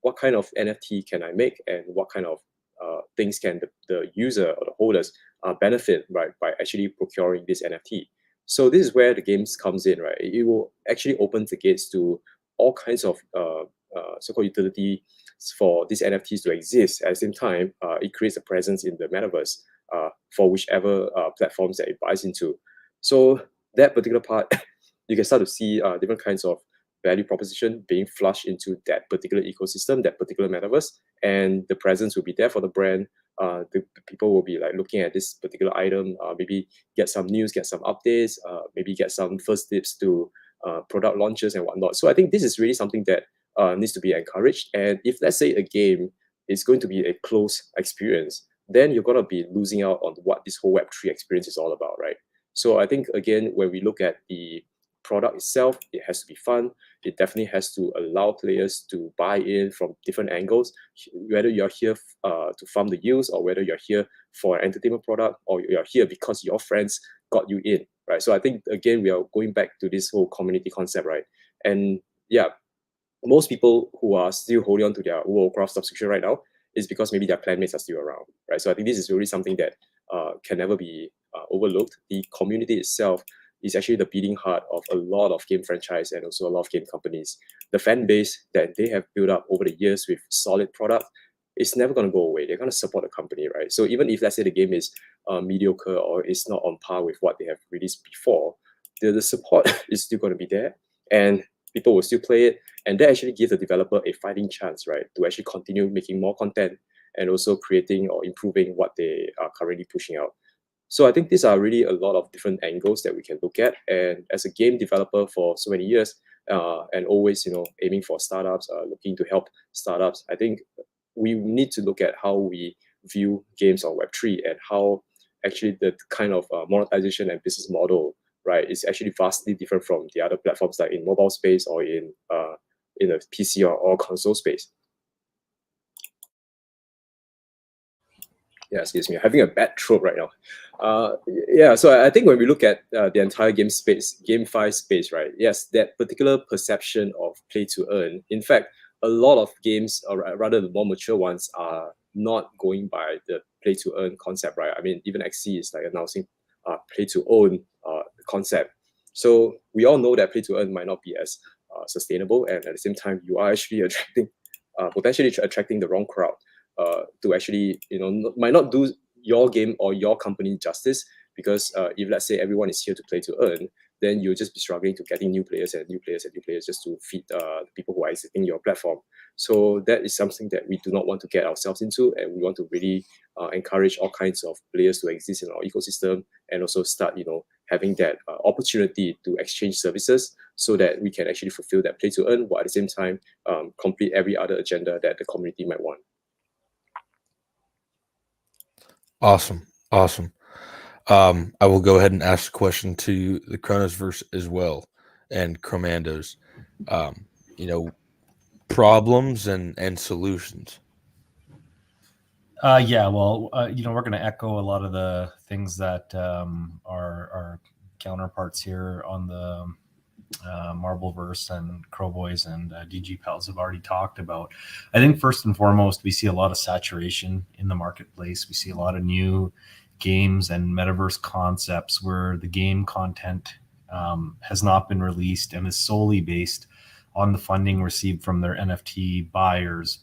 What kind of NFT can I make, and what kind of things can the user or the holders benefit, right, by actually procuring this NFT? So this is where the games comes in, right? It will actually open the gates to all kinds of so-called utility for these NFTs to exist. At the same time, it creates a presence in the metaverse for whichever platforms that it buys into. So that particular part, you can start to see different kinds of value proposition being flushed into that particular ecosystem, that particular metaverse, and the presence will be there for the brand. The people will be like looking at this particular item, maybe get some news, get some updates, maybe get some first tips to product launches and whatnot. So I think this is really something that needs to be encouraged. And if, let's say, a game is going to be a closed experience, then you're going to be losing out on what this whole Web3 experience is all about, right? So I think, again, when we look at the product itself, it has to be fun. It definitely has to allow players to buy in from different angles, whether you're here to farm the yields, or whether you're here for an entertainment product, or you're here because your friends got you in, right? So I think, again, we are going back to this whole community concept, right? And yeah, most people who are still holding on to their World of Warcraft subscription right now is because maybe their clanmates are still around, right? So I think this is really something that can never be overlooked. The community itself is actually the beating heart of a lot of game franchise and also a lot of game companies. The fan base that they have built up over the years with solid product is never going to go away. They're going to support the company, right? So even if, let's say, the game is mediocre or is not on par with what they have released before, the support is still going to be there, and people will still play it, and that actually gives the developer a fighting chance, right, to actually continue making more content and also creating or improving what they are currently pushing out. So I think these are really a lot of different angles that we can look at. And as a game developer for so many years, and always, aiming for startups, looking to help startups, I think we need to look at how we view games on Web3 and how actually the kind of monetization and business model, right, is actually vastly different from the other platforms, like in mobile space or in a PC or console space. Yeah, excuse me, I'm having a bad throat right now. Yeah, so I think when we look at the entire GameFi space, right? Yes, that particular perception of play to earn. In fact, a lot of games, or rather the more mature ones, are not going by the play to earn concept, right? I mean, even XC is like announcing play to own concept. So we all know that play to earn might not be as sustainable, and at the same time, you are actually potentially attracting the wrong crowd. To actually, might not do your game or your company justice, because if, let's say, everyone is here to play to earn, then you'll just be struggling to getting new players and new players and new players just to feed the people who are exiting your platform. So that is something that we do not want to get ourselves into, and we want to really encourage all kinds of players to exist in our ecosystem, and also start, having that opportunity to exchange services, so that we can actually fulfill that play to earn, while at the same time complete every other agenda that the community might want. Awesome. I will go ahead and ask a question to the Chronosverse as well, and Chromandos. Problems and solutions. Yeah, well, we're going to echo a lot of the things that our counterparts here on Marbleverse and Crowboys and DG Pals have already talked about. I think first and foremost, we see a lot of saturation in the marketplace. We see a lot of new games and metaverse concepts where the game content has not been released and is solely based on the funding received from their NFT buyers.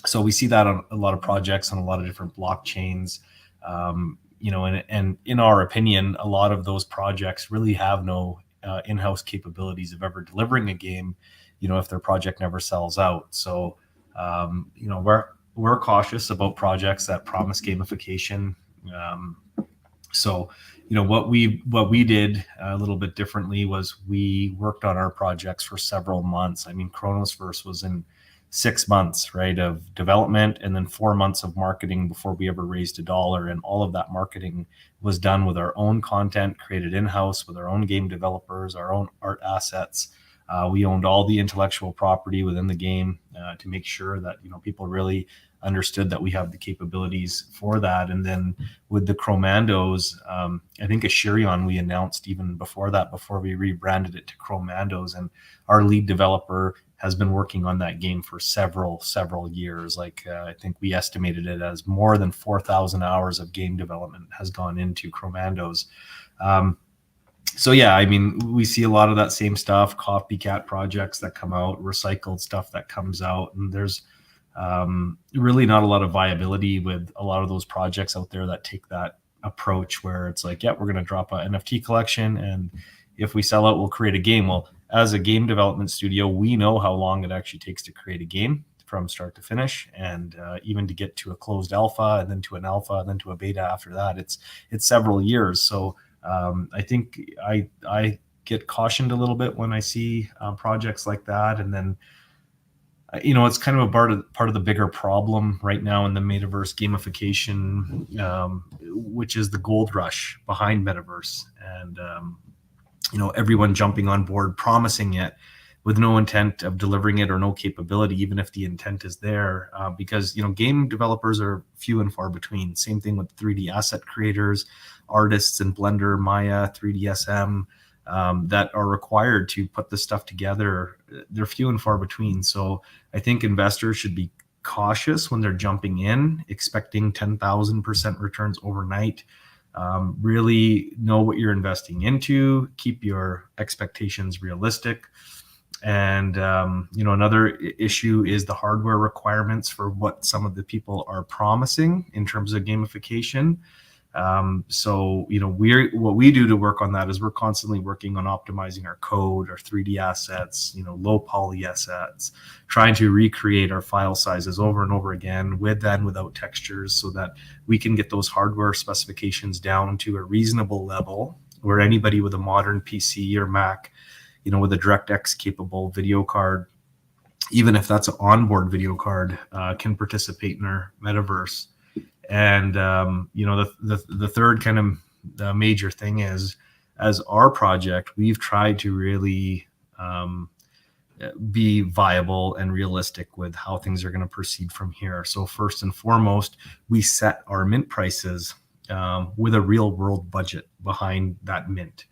So we see that on a lot of projects on a lot of different blockchains. And in our opinion, a lot of those projects really have no in-house capabilities of ever delivering a game, if their project never sells out. So, we're cautious about projects that promise gamification. What we did a little bit differently was we worked on our projects for several months. I mean, Cronos Verse was in 6 months, right, of development, and then 4 months of marketing before we ever raised $1. And all of that marketing was done with our own content, created in-house with our own game developers, our own art assets. We owned all the intellectual property within the game to make sure that people really understood that we have the capabilities for that. And then with the Chromandos, I think Ashirion we announced even before that, before we rebranded it to Chromandos, and our lead developer has been working on that game for several years. I think we estimated it as more than 4,000 hours of game development has gone into Chromandos. We see a lot of that same stuff, copycat projects that come out, recycled stuff that comes out, and there's really not a lot of viability with a lot of those projects out there that take that approach where it's like, yeah, we're going to drop an NFT collection, and if we sell out, we'll create a game. Well, as a game development studio, we know how long it actually takes to create a game from start to finish, and even to get to a closed alpha, and then to an alpha, and then to a beta after that, it's several years. So I think I get cautioned a little bit when I see projects like that, and then it's kind of a part of the bigger problem right now in the metaverse gamification, which is the gold rush behind metaverse, and everyone jumping on board, promising it with no intent of delivering it or no capability, even if the intent is there, because game developers are few and far between. Same thing with 3D asset creators, artists in Blender, Maya, 3dsm, that are required to put this stuff together. They're few and far between. So I think investors should be cautious when they're jumping in, expecting 10,000% returns overnight. Really know what you're investing into, keep your expectations realistic. And, another issue is the hardware requirements for what some of the people are promising in terms of gamification. What we do to work on that is we're constantly working on optimizing our code, our 3D assets, low poly assets, trying to recreate our file sizes over and over again with and without textures, so that we can get those hardware specifications down to a reasonable level where anybody with a modern PC or Mac, with a DirectX capable video card, even if that's an onboard video card, can participate in our metaverse. And the third kind of the major thing is, as our project, we've tried to really be viable and realistic with how things are going to proceed from here. So first and foremost, we set our mint prices with a real world budget behind that mint,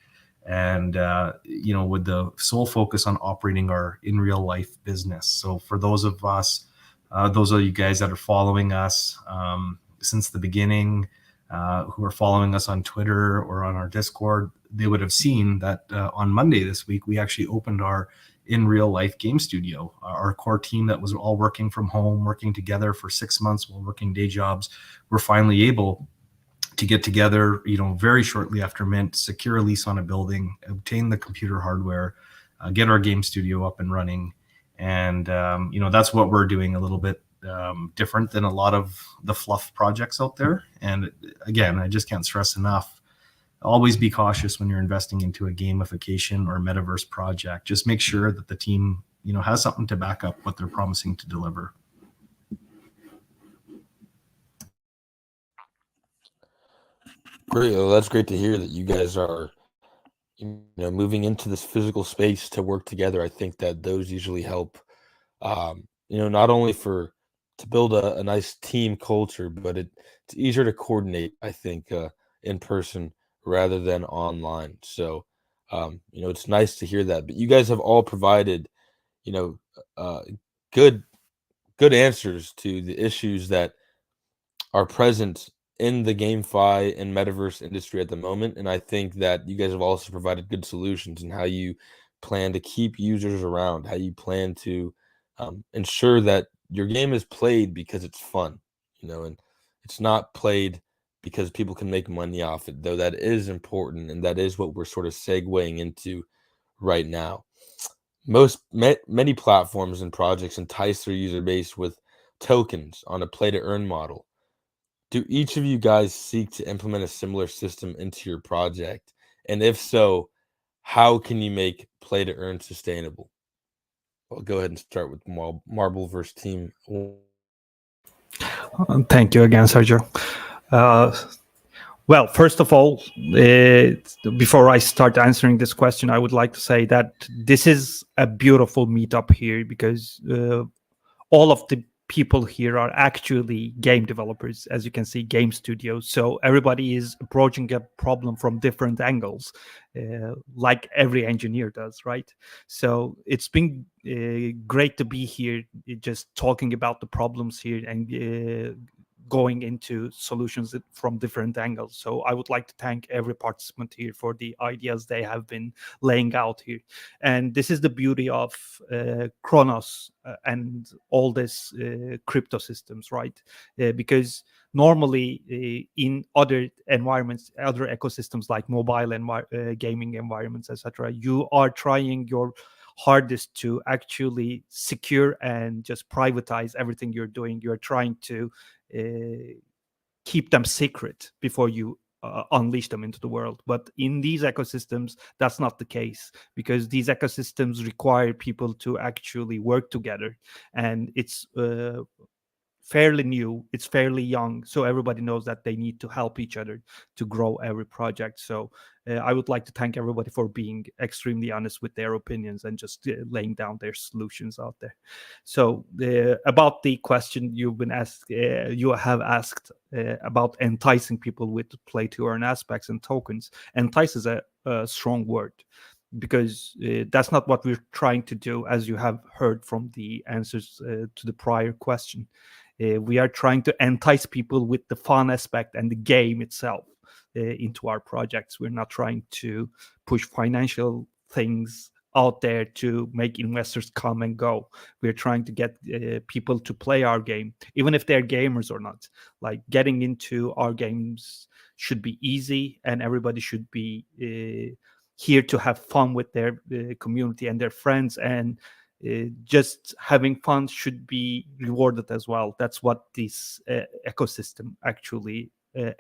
and with the sole focus on operating our in real life business. So for those of you guys that are following us since the beginning, who are following us on Twitter or on our Discord, they would have seen that on Monday this week, we actually opened our in real life game studio. Our core team that was all working from home, working together for 6 months while working day jobs, were finally able to get together, very shortly after mint, secure a lease on a building, obtain the computer hardware, get our game studio up and running. And, that's what we're doing a little bit different than a lot of the fluff projects out there. And again, I just can't stress enough, always be cautious when you're investing into a gamification or metaverse project. Just make sure that the team, has something to back up what they're promising to deliver. Great. Well, that's great to hear that you guys are, moving into this physical space to work together. I think that those usually help, not only to build a nice team culture, but it's easier to coordinate, I think, in person rather than online. So It's nice to hear that. But you guys have all provided, good answers to the issues that are present in the GameFi and metaverse industry at the moment. And I think that you guys have also provided good solutions in how you plan to keep users around, how you plan to ensure that your game is played because it's fun, and it's not played because people can make money off it, though that is important. And that is what we're sort of segueing into right now. Many platforms and projects entice their user base with tokens on a play to earn model. Do each of you guys seek to implement a similar system into your project? And if so, how can you make play to earn sustainable? I'll go ahead and start with Marbleverse team. Thank you again, Sergio. Well, first of all, before I start answering this question, I would like to say that this is a beautiful meetup here because all of the people here are actually game developers, as you can see, game studios. So everybody is approaching a problem from different angles, like every engineer does, right? So it's been great to be here, just talking about the problems here and going into solutions from different angles. So I would like to thank every participant here for the ideas they have been laying out here. And this is the beauty of Cronos and all these crypto systems, right? Because normally in other environments, other ecosystems like mobile and gaming environments, etc., you are trying your hardest to actually secure and just privatize everything you're doing. You're trying to keep them secret before you unleash them into the world. But in these ecosystems, that's not the case, because these ecosystems require people to actually work together, and it's fairly new, it's fairly young, so everybody knows that they need to help each other to grow every project. So I would like to thank everybody for being extremely honest with their opinions and just laying down their solutions out there. So about the question you've been asked, you have asked about enticing people with play to earn aspects and tokens. Entice is a strong word, because that's not what we're trying to do, as you have heard from the answers to the prior question. We are trying to entice people with the fun aspect and the game itself into our projects. We're not trying to push financial things out there to make investors come and go. We're trying to get people to play our game, even if they're gamers or not. Like, getting into our games should be easy, and everybody should be here to have fun with their community and their friends, and just having fun should be rewarded as well. That's what this ecosystem actually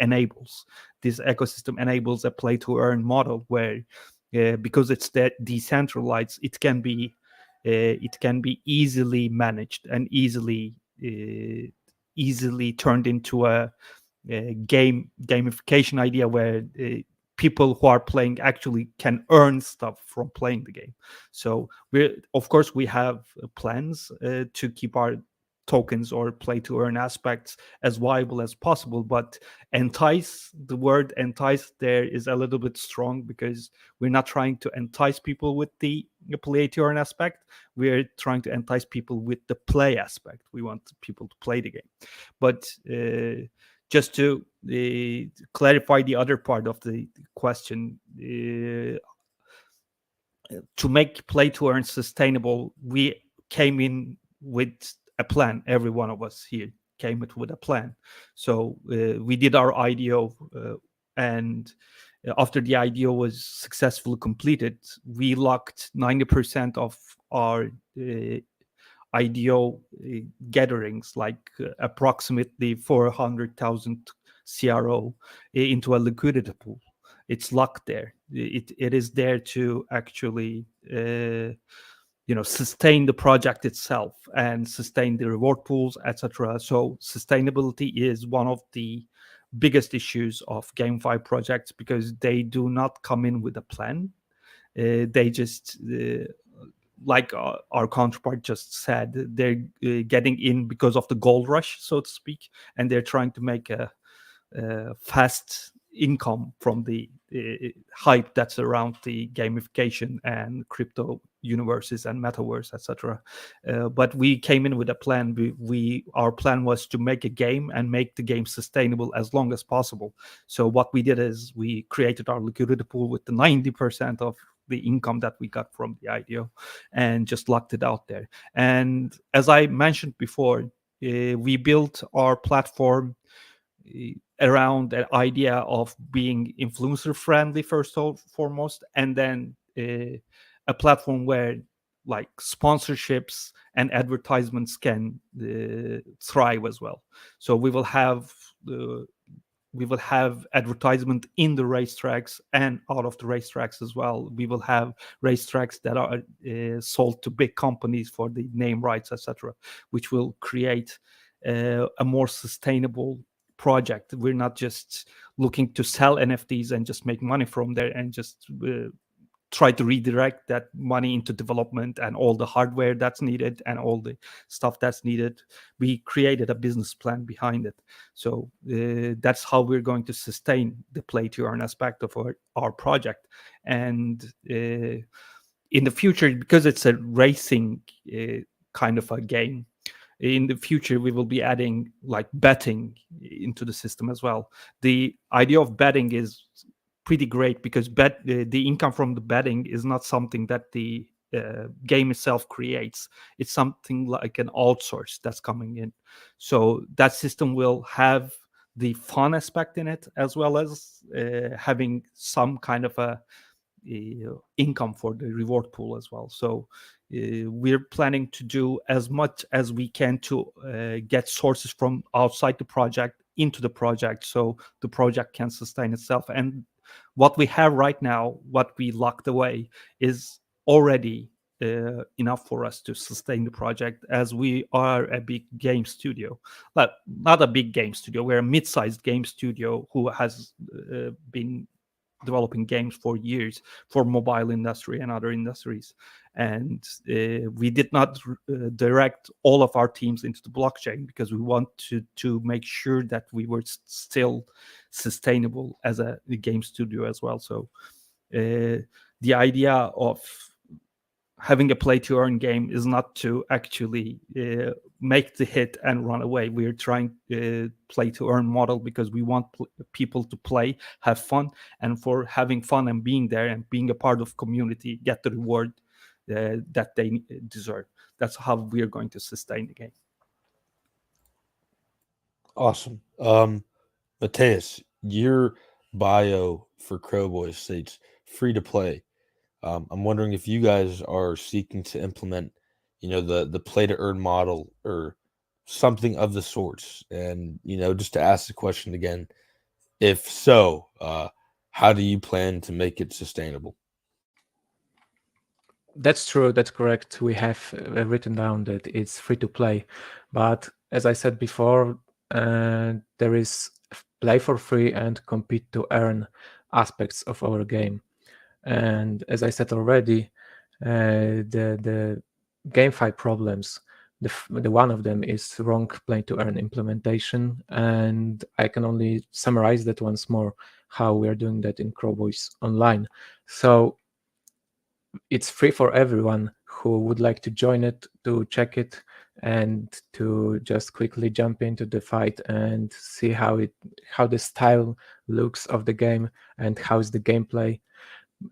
enables. This ecosystem enables a play to earn model where, because it's decentralized, it can be easily managed and easily turned into a gamification idea where people who are playing actually can earn stuff from playing the game. So of course we have plans to keep our tokens or play to earn aspects as viable as possible, but the word entice there is a little bit strong, because we're not trying to entice people with the play to earn aspect. We're trying to entice people with the play aspect. We want people to play the game. But just to clarify the other part of the question, to make play to earn sustainable, we came in with a plan. Every one of us here came with a plan. So we did our IDO, and after the IDO was successfully completed, we locked 90% of our IDO gatherings, like approximately 400,000 CRO, into a liquidity pool. It's locked there. It is there to actually sustain the project itself and sustain the reward pools, etc. So sustainability is one of the biggest issues of GameFi projects, because they do not come in with a plan. They just like our counterpart just said, they're getting in because of the gold rush, so to speak, and they're trying to make a fast income from the hype that's around the gamification and crypto universes and metaverse, etc. But we came in with a plan. Our plan was to make a game and make the game sustainable as long as possible. So what we did is we created our liquidity pool with the 90% of the income that we got from the IDO and just locked it out there. And as I mentioned before, we built our platform around the idea of being influencer friendly first and foremost, and then a platform where like sponsorships and advertisements can thrive as well. So we will have advertisement in the racetracks and out of the racetracks as well. We will have racetracks that are sold to big companies for the name rights, etc., which will create a more sustainable project. We're not just looking to sell NFTs and just make money from there and just try to redirect that money into development and all the hardware that's needed and all the stuff that's needed. We created a business plan behind it. So that's how we're going to sustain the play to earn aspect of our project. And in the future, because it's a racing kind of a game, in the future we will be adding like betting into the system as well. The idea of betting is pretty great because the income from the betting is not something that the game itself creates. It's something like an outsource that's coming in. So that system will have the fun aspect in it as well as having some kind of a income for the reward pool as well. So we're planning to do as much as we can to get sources from outside the project into the project so the project can sustain itself. And what we have right now, what we locked away, is already enough for us to sustain the project, as we are a big game studio. But not a big game studio, we're a mid-sized game studio who has been developing games for years for mobile industry and other industries. And we did not direct all of our teams into the blockchain because we want to make sure that we were still sustainable as a game studio as well. So the idea of having a play to earn game is not to actually make the hit and run away. We're trying play to earn model because we want people to play, have fun, and for having fun and being there and being a part of community, get the reward that they deserve. That's how we're going to sustain the game. Awesome. Mateus, your bio for Crowboy states free to play. I'm wondering if you guys are seeking to implement, the play to earn model or something of the sorts. And, just to ask the question again, if so, how do you plan to make it sustainable? That's true. That's correct. We have written down that it's free to play. But as I said before, there is play for free and compete to earn aspects of our game. And as I said already, the GameFi problems, the one of them is wrong play to earn implementation. And I can only summarize that once more, how we are doing that in Crowboys Online. So it's free for everyone who would like to join it, to check it, and to just quickly jump into the fight and see how the style looks of the game and how's the gameplay.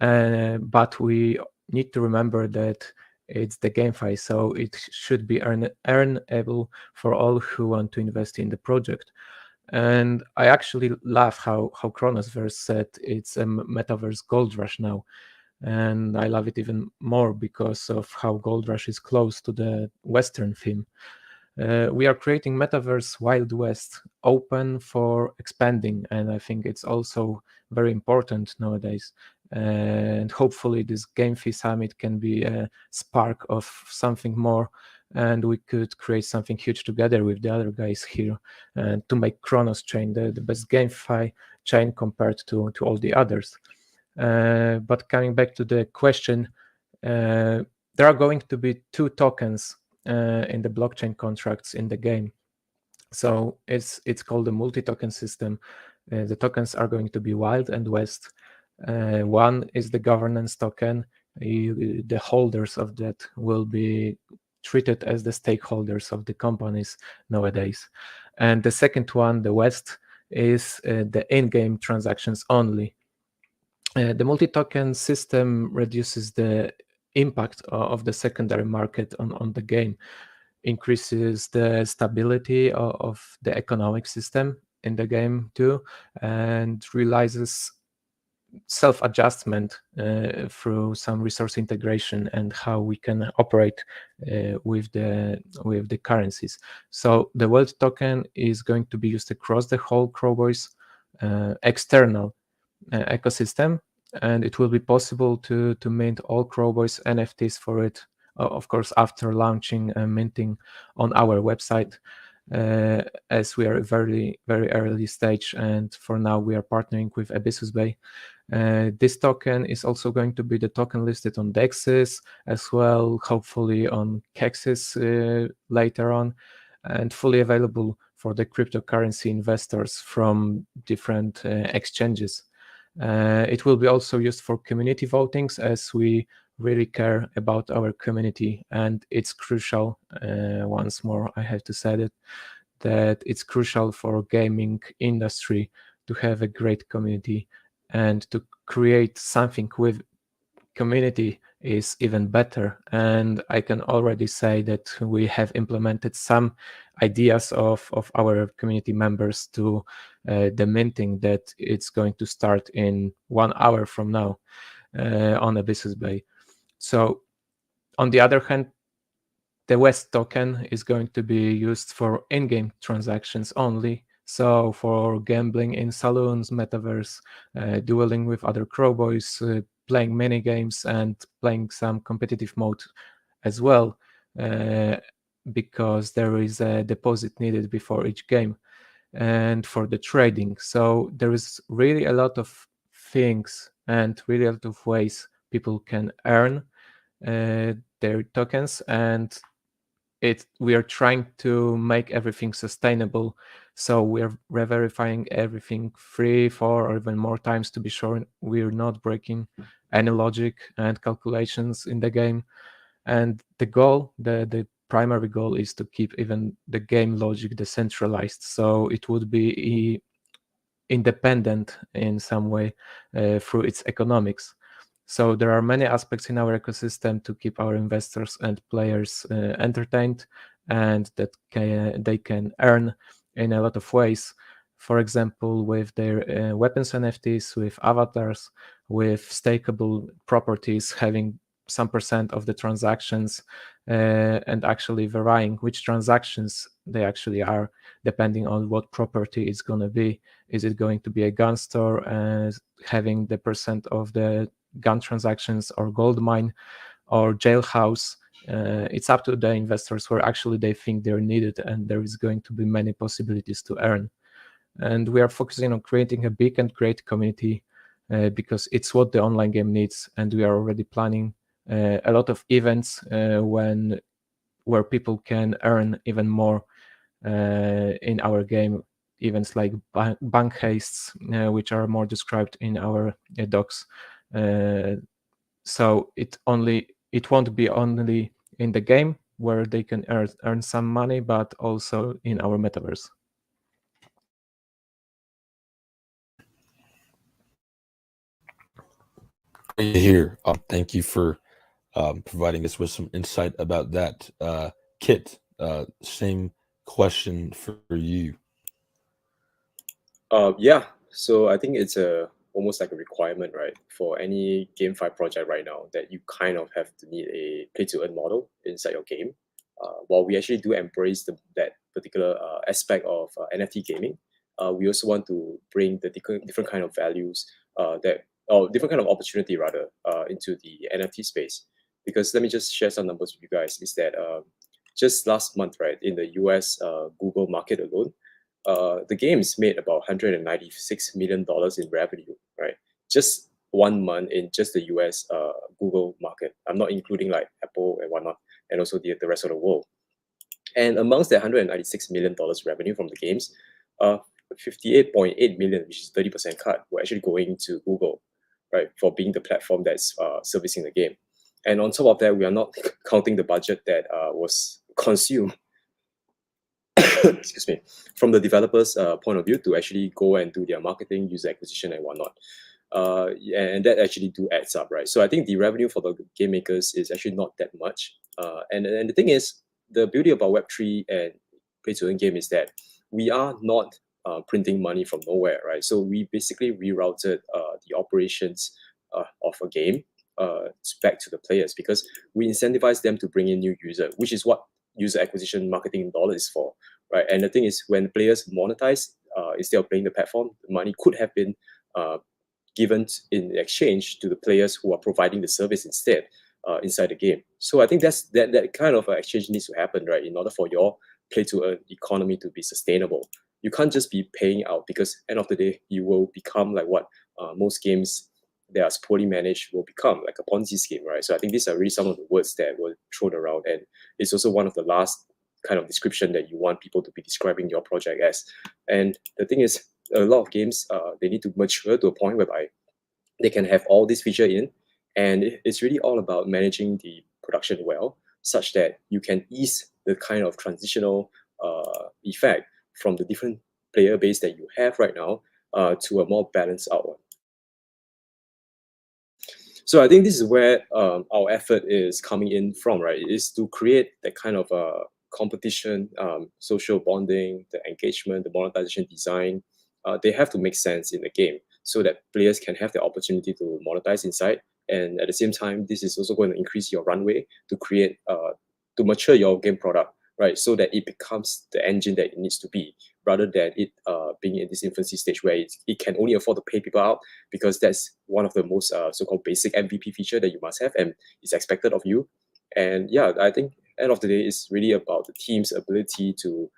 But we need to remember that it's the GameFi, so it should be earnable for all who want to invest in the project. And I actually love how Cronos Verse said it's a metaverse gold rush now. And I love it even more because of how Gold Rush is close to the Western theme. We are creating Metaverse Wild West, open for expanding, and I think it's also very important nowadays. And hopefully this GameFi Summit can be a spark of something more, and we could create something huge together with the other guys here to make Cronos chain the best GameFi chain compared to all the others. But coming back to the question, there are going to be 2 tokens in the blockchain contracts in the game. So it's called the multi-token system, The tokens are going to be Wild and West. One is the governance token. The holders of that will be treated as the stakeholders of the companies nowadays. And the second one, the West, is the in-game transactions only. The multi-token system reduces the impact of the secondary market on the game, increases the stability of the economic system in the game too, and realizes self-adjustment through some resource integration and how we can operate with the currencies. So the world token is going to be used across the whole Crowboys external ecosystem, and it will be possible to mint all Crowboys NFTs for it, of course, after launching and minting on our website. As we are a very early stage, and for now we are partnering with Abyssus Bay. This token is also going to be the token listed on DEXs as well, hopefully on KEXs later on, and fully available for the cryptocurrency investors from different exchanges. It will be also used for community votings, as we really care about our community, and it's crucial. Once more, I have to say that it's crucial for gaming industry to have a great community, and to create something with community is even better. And I can already say that we have implemented some ideas of our community members to the minting that it's going to start in 1 hour from now on Abyssus Bay. So on the other hand, the West token is going to be used for in-game transactions only. So for gambling in saloons, metaverse, dueling with other Crowboys, playing mini games, and playing some competitive mode as well, because there is a deposit needed before each game, and for the trading. So there is really a lot of things and really a lot of ways people can earn their tokens, and we are trying to make everything sustainable. So we're re-verifying everything 3, 4, or even more times to be sure we're not breaking any logic and calculations in the game. And the goal, the primary goal, is to keep even the game logic decentralized, so it would be independent in some way through its economics. So there are many aspects in our ecosystem to keep our investors and players entertained, and that they can earn in a lot of ways. For example, with their weapons NFTs, with avatars, with stakeable properties, having some percent of the transactions, and actually varying which transactions they actually are, depending on what property it's going to be. Is it going to be a gun store, having the percent of the gun transactions, or gold mine, or jailhouse? It's up to the investors where actually they think they're needed, and there is going to be many possibilities to earn. And we are focusing on creating a big and great community because it's what the online game needs, and we are already planning a lot of events where people can earn even more in our game. Events like bank heists, which are more described in our docs. So it won't be only in the game where they can earn some money, but also in our metaverse. Great to hear. Thank you for providing us with some insight about that. Kit, same question for you. Yeah, so I think it's almost like a requirement, right, for any GameFi project right now, that you kind of have to need a play-to-earn model inside your game. While we actually do embrace that particular aspect of NFT gaming, we also want to bring the different kind of values or different kind of opportunity rather into the NFT space. Because let me just share some numbers with you guys. Is that just last month, right, in the US Google market alone, the games made about $196 million in revenue, right? Just 1 month in just the US Google market. I'm not including like Apple and whatnot, and also the rest of the world. And amongst the $196 million revenue from the games, 58.8 million, which is 30% cut, were actually going to Google, right, for being the platform that's servicing the game. And on top of that, we are not counting the budget that was consumed excuse me, from the developers' point of view to actually go and do their marketing, user acquisition, and whatnot. And that actually do adds up, right? So I think the revenue for the game makers is actually not that much. And the thing is, the beauty about Web3 and play-to-earn game is that we are not printing money from nowhere, right? So we basically rerouted the operations of a game back to the players, because we incentivize them to bring in new user, which is what user acquisition marketing dollar is for, right? And the thing is, when players monetize, instead of paying the platform, the money could have been given in exchange to the players who are providing the service instead inside the game. So I think that kind of exchange needs to happen, right? In order for your play-to-earn economy to be sustainable, you can't just be paying out, because end of the day, you will become like what most games that are poorly managed will become, like a Ponzi scheme, right? So I think these are really some of the words that were thrown around, and it's also one of the last kind of description that you want people to be describing your project as. And the thing is, a lot of games, they need to mature to a point whereby they can have all this feature in, and it's really all about managing the production well, such that you can ease the kind of transitional effect from the different player base that you have right now to a more balanced out one. So I think this is where our effort is coming in from, right? It is to create that kind of competition, social bonding, the engagement, the monetization design. They have to make sense in the game so that players can have the opportunity to monetize inside. And at the same time, this is also going to increase your runway to create, to mature your game product, right? So that it becomes the engine that it needs to be, rather than it being in this infancy stage where it can only afford to pay people out, because that's one of the most so-called basic MVP feature that you must have and is expected of you. And yeah, I think end of the day, it's really about the team's ability to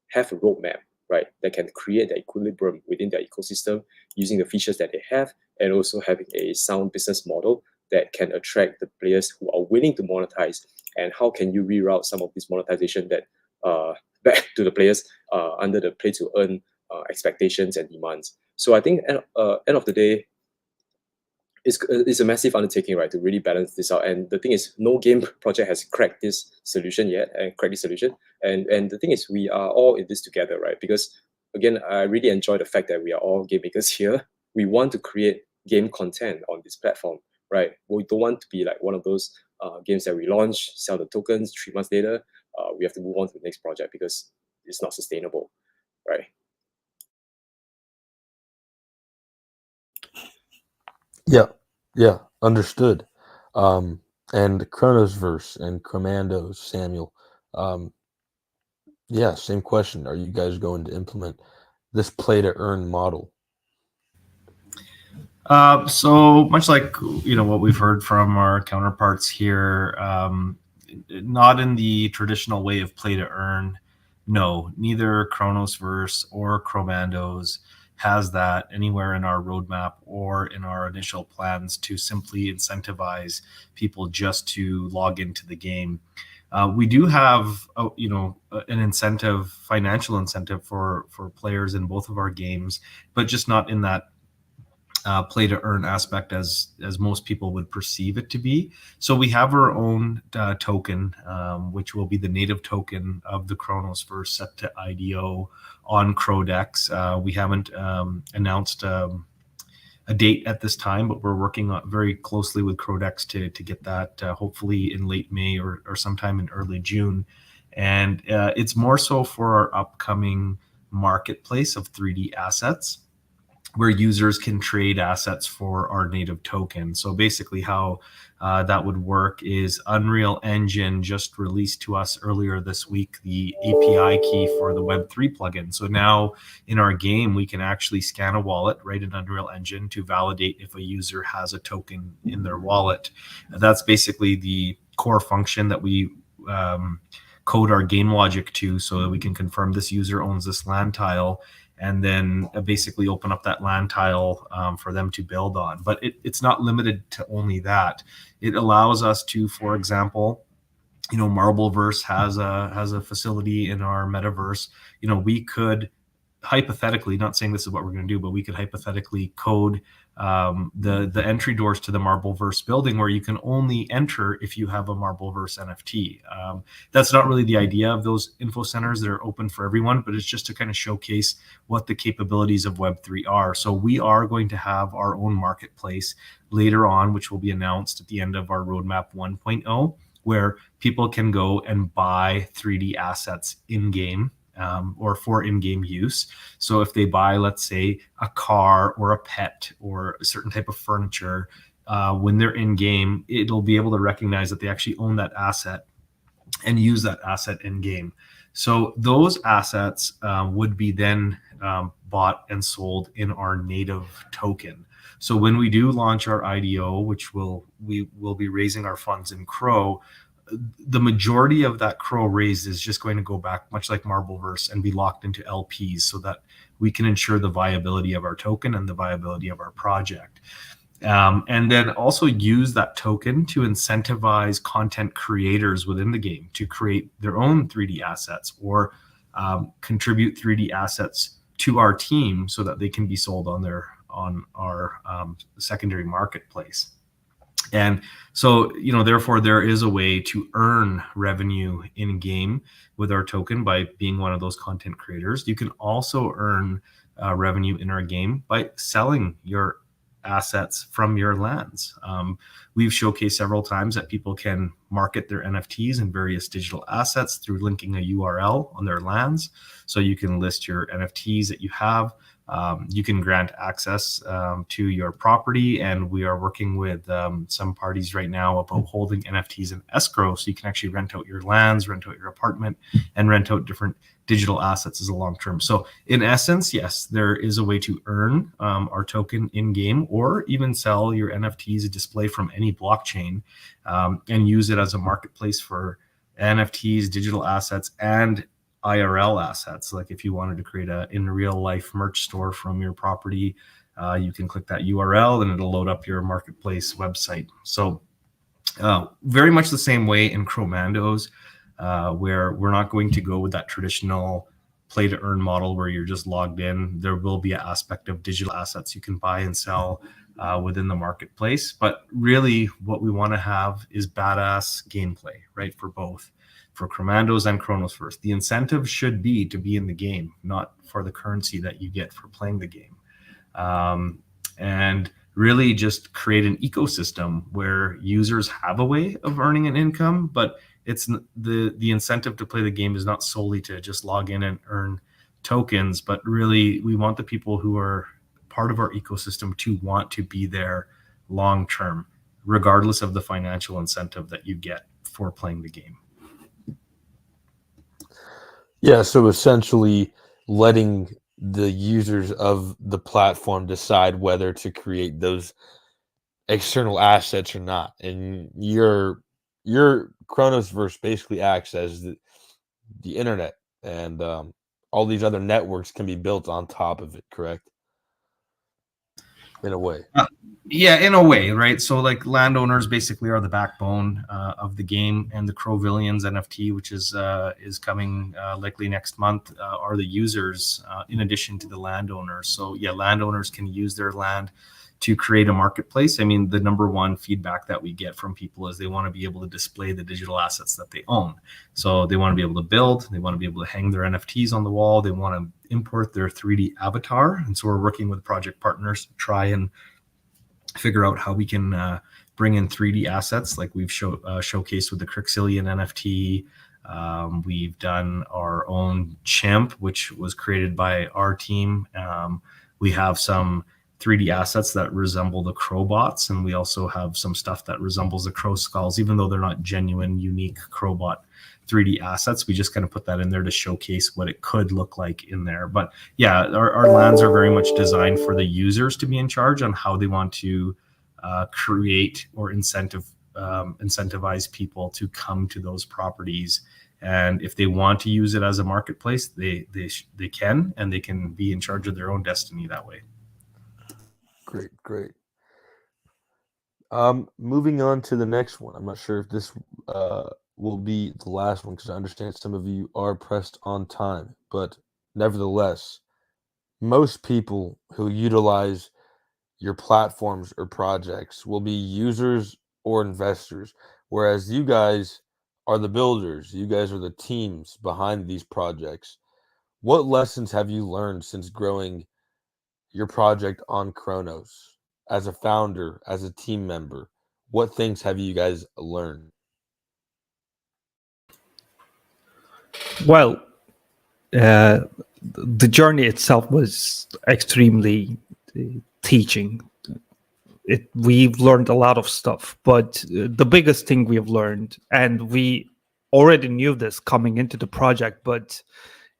have a roadmap, right, that can create the equilibrium within their ecosystem using the features that they have, and also having a sound business model that can attract the players who are willing to monetize. And how can you reroute some of this monetization that back to the players under the play to earn expectations and demands. So I think end of the day, it's a massive undertaking, right, to really balance this out. And the thing is, no game project has cracked this solution yet, and the thing is, we are all in this together, right? Because again, I really enjoy the fact that we are all game makers here. We want to create game content on this platform, right? We don't want to be like one of those games that we launch, sell the tokens, 3 months later, we have to move on to the next project because it's not sustainable, right? Yeah, understood. And Cronos verse and Commandos, Samuel. Yeah, same question. Are you guys going to implement this play to earn model? So much like what we've heard from our counterparts here, not in the traditional way of play to earn. No, neither Cronos verse or Commandos has that anywhere in our roadmap or in our initial plans to simply incentivize people just to log into the game. We do have, an incentive, financial incentive for players in both of our games, but just not in that play to earn aspect as most people would perceive it to be. So we have our own token, which will be the native token of the Cronos verse, set to IDO on Crodex. We haven't announced a date at this time, but we're working very closely with Crodex to get that hopefully in late May or sometime in early June. And it's more so for our upcoming marketplace of 3D assets, where users can trade assets for our native token. So basically how that would work is Unreal Engine just released to us earlier this week the API key for the Web3 plugin. So now in our game, we can actually scan a wallet right in Unreal Engine to validate if a user has a token in their wallet. That's basically the core function that we code our game logic to, so that we can confirm this user owns this land tile, and then basically open up that land tile for them to build on. But it's not limited to only that. It allows us to, for example, Marbleverse has a facility in our metaverse. We could hypothetically, not saying this is what we're going to do, but we could hypothetically code the entry doors to the Marbleverse building where you can only enter if you have a Marbleverse NFT. That's not really the idea of those info centers that are open for everyone, but it's just to kind of showcase what the capabilities of Web3 are. So we are going to have our own marketplace later on, which will be announced at the end of our roadmap 1.0, where people can go and buy 3D assets in-game. Or for in-game use. So if they buy, let's say, a car or a pet or a certain type of furniture, when they're in-game, it'll be able to recognize that they actually own that asset and use that asset in-game. So those assets would be then bought and sold in our native token. So when we do launch our IDO, which we will be raising our funds in Crow, the majority of that Crow raised is just going to go back, much like Marbleverse, and be locked into LPs so that we can ensure the viability of our token and the viability of our project. And then also use that token to incentivize content creators within the game to create their own 3D assets or contribute 3D assets to our team so that they can be sold on our secondary marketplace. And so, therefore, there is a way to earn revenue in game with our token by being one of those content creators. You can also earn revenue in our game by selling your assets from your lands. We've showcased several times that people can market their NFTs and various digital assets through linking a URL on their lands. So you can list your NFTs that you have. You can grant access to your property, and we are working with some parties right now about holding NFTs in escrow, so you can actually rent out your lands, rent out your apartment, and rent out different digital assets as a long term. So in essence, yes, there is a way to earn our token in game, or even sell your NFTs, a display from any blockchain, and use it as a marketplace for NFTs, digital assets, and IRL assets. Like if you wanted to create a in real life merch store from your property, you can click that URL and it'll load up your marketplace website. So very much the same way in Cromandos, where we're not going to go with that traditional play to earn model where you're just logged in. There will be an aspect of digital assets you can buy and sell within the marketplace. But really what we want to have is badass gameplay, right? For both. For Cromandos and Cronos first. The incentive should be to be in the game, not for the currency that you get for playing the game. And really just create an ecosystem where users have a way of earning an income, but it's the incentive to play the game is not solely to just log in and earn tokens, but really we want the people who are part of our ecosystem to want to be there long term, regardless of the financial incentive that you get for playing the game. Yeah, so essentially letting the users of the platform decide whether to create those external assets or not. And your Chronosverse basically acts as the internet, and all these other networks can be built on top of it, correct? In a way. Yeah, in a way, right? So like landowners basically are the backbone of the game, and the Crowvillians NFT, which is coming likely next month, are the users in addition to the landowners. So yeah, landowners can use their land to create a marketplace. I mean, the number one feedback that we get from people is they want to be able to display the digital assets that they own. So they want to be able to build, they want to be able to hang their NFTs on the wall, they want to import their 3D avatar. And so we're working with project partners to try and figure out how we can bring in 3D assets like we've showcased with the Crixillian NFT. We've done our own chimp, which was created by our team. We have some 3D assets that resemble the Crowbots, and we also have some stuff that resembles the Crow skulls, even though they're not genuine, unique Crowbot 3D assets. We just kind of put that in there to showcase what it could look like in there. But yeah, our lands are very much designed for the users to be in charge on how they want to create or incentivize people to come to those properties. And if they want to use it as a marketplace, they can, and they can be in charge of their own destiny that way. Great. Moving on to the next one. I'm not sure if this will be the last one because I understand some of you are pressed on time, but nevertheless, most people who utilize your platforms or projects will be users or investors, whereas you guys are the builders, you guys are the teams behind these projects. What lessons have you learned since growing your project on Cronos as a founder, as a team member? What things have you guys learned? Well, the journey itself was extremely teaching. We've learned a lot of stuff, but the biggest thing we've learned, and we already knew this coming into the project, but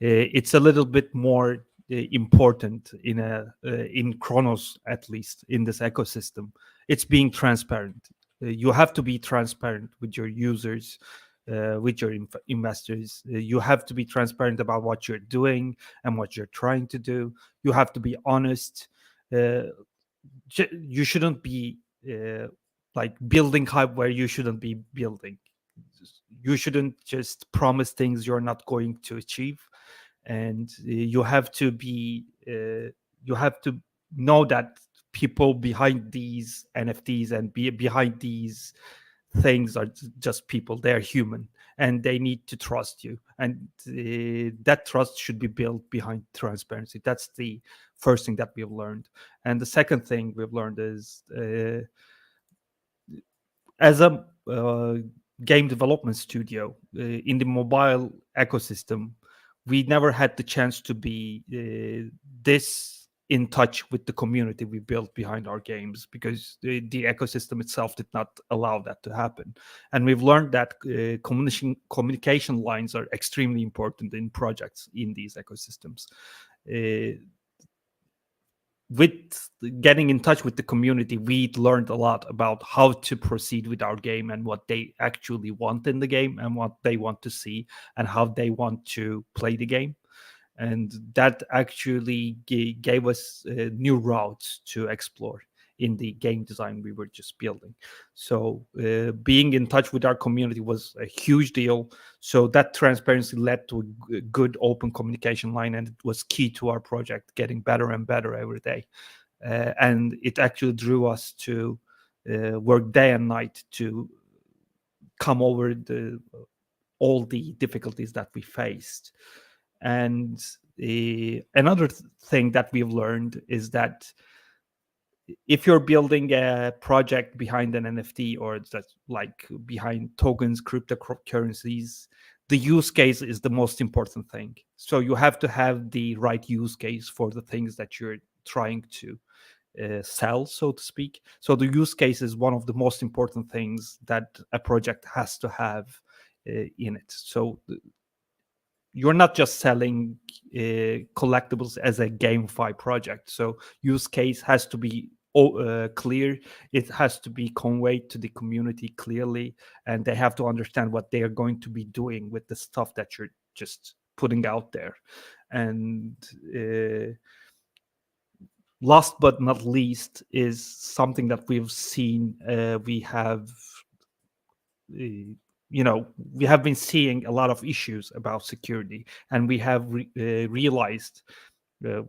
it's a little bit more important in Cronos, at least in this ecosystem. It's being transparent. You have to be transparent with your users, with your investors. You have to be transparent about what you're doing and what you're trying to do. You have to be honest. You shouldn't be like building hype where you shouldn't be building. You shouldn't just promise things you're not going to achieve, and you have to know that people behind these NFTs and behind these things are just people. They're human, and they need to trust you, and that trust should be built behind transparency. That's the first thing that we've learned. And the second thing we've learned is as a game development studio in the mobile ecosystem, we never had the chance to be this in touch with the community we built behind our games, because the ecosystem itself did not allow that to happen. And we've learned that communication lines are extremely important in projects in these ecosystems. With getting in touch with the community, we learned a lot about how to proceed with our game and what they actually want in the game and what they want to see and how they want to play the game. And that actually gave us new routes to explore in the game design we were just building. So being in touch with our community was a huge deal. So that transparency led to a good open communication line, and it was key to our project getting better and better every day. And it actually drew us to work day and night to come over all the difficulties that we faced. And another thing that we've learned is that if you're building a project behind an NFT or that's like behind tokens, cryptocurrencies, the use case is the most important thing. So you have to have the right use case for the things that you're trying to sell, so to speak. So the use case is one of the most important things that a project has to have in it. So you're not just selling collectibles as a GameFi project. So use case has to be clear. It has to be conveyed to the community clearly, and they have to understand what they are going to be doing with the stuff that you're just putting out there. And last but not least is something that we've seen. We have we have been seeing a lot of issues about security, and we have realized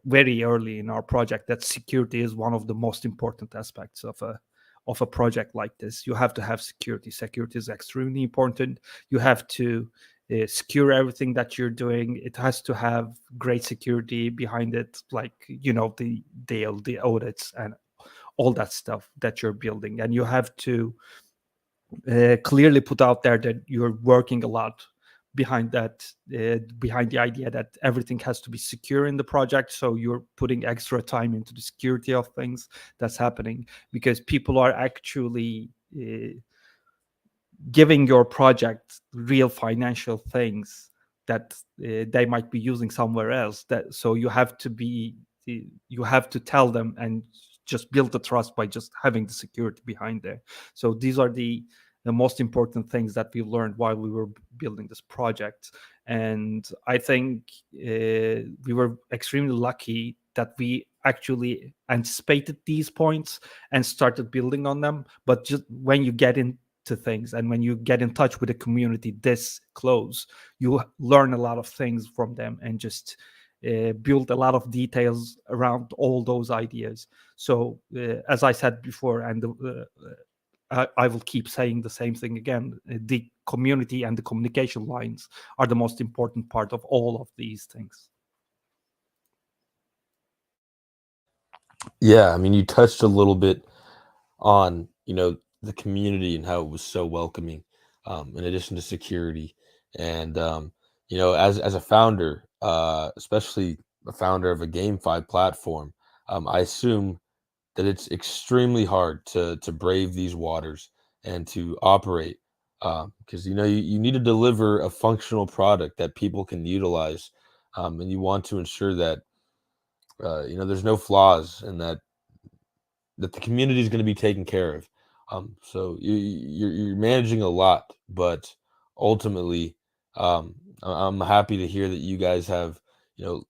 very early in our project that security is one of the most important aspects of a project like this. You have to have security. Security is extremely important. You have to secure everything that you're doing. It has to have great security behind it, like the audits and all that stuff that you're building. And you have to clearly put out there that you're working a lot behind that, behind the idea that everything has to be secure in the project. So you're putting extra time into the security of things that's happening, because people are actually giving your project real financial things that they might be using somewhere else. That so you have to tell them and just build the trust by just having the security behind there. So these are the most important things that we learned while we were building this project. And I think we were extremely lucky that we actually anticipated these points and started building on them. But just when you get into things and when you get in touch with the community this close, you learn a lot of things from them and just build a lot of details around all those ideas. So as I said before, and I will keep saying the same thing again, the community and the communication lines are the most important part of all of these things. Yeah, I mean, you touched a little bit on, the community and how it was so welcoming, in addition to security. And, as a founder, especially a founder of a GameFi platform, I assume that it's extremely hard to brave these waters and to operate, because you need to deliver a functional product that people can utilize, and you want to ensure that there's no flaws and that the community is going to be taken care of. So you're managing a lot, but ultimately, I'm happy to hear that you guys have,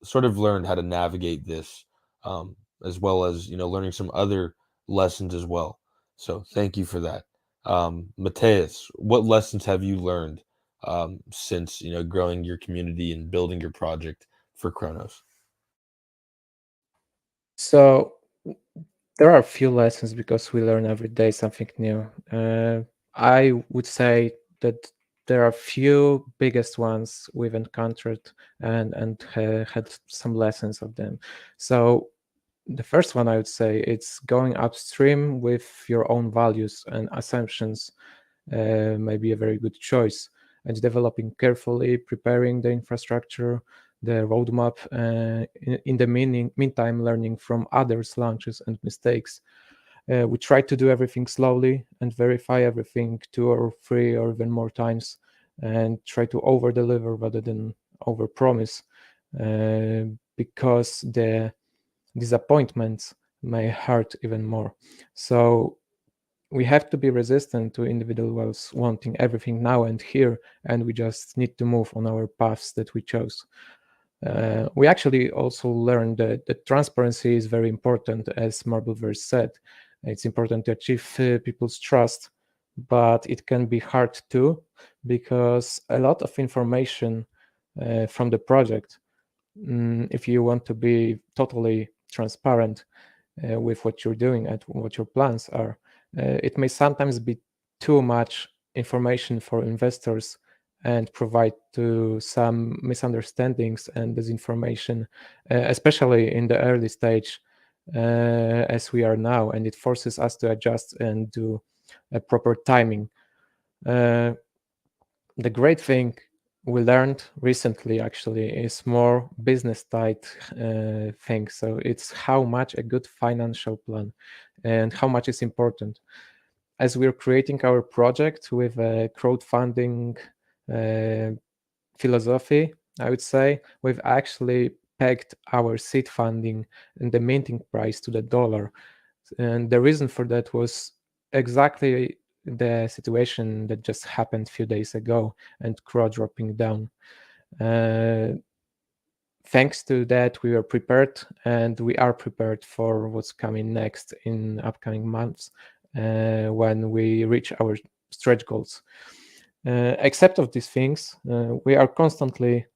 sort of learned how to navigate this, as well as, learning some other lessons as well. So thank you for that. Mateus, what lessons have you learned, since, growing your community and building your project for Kronos? So there are a few lessons because we learn every day something new. I would say that there are few biggest ones we've encountered and had some lessons of them. So the first one I would say it's going upstream with your own values and assumptions may be a very good choice, and developing carefully, preparing the infrastructure, the roadmap, in the meantime learning from others' launches and mistakes. We try to do everything slowly and verify everything 2 or 3 or even more times, and try to over deliver rather than over promise, because the disappointments may hurt even more. So we have to be resistant to individuals wanting everything now and here, and we just need to move on our paths that we chose. We actually also learned that transparency is very important, as Marbleverse said. It's important to achieve people's trust, but it can be hard too, because a lot of information from the project, if you want to be totally transparent with what you're doing and what your plans are, it may sometimes be too much information for investors and provide to some misunderstandings and disinformation, especially in the early stage, as we are now, and it forces us to adjust and do a proper timing. The great thing we learned recently actually is more business type thing. So it's how much a good financial plan and how much is important. As we're creating our project with a crowdfunding philosophy, I would say we've actually pegged our seed funding and the minting price to the dollar. And the reason for that was exactly the situation that just happened a few days ago and CRO dropping down. Thanks to that, we were prepared, and we are prepared for what's coming next in upcoming months when we reach our stretch goals. Except of these things, we are constantly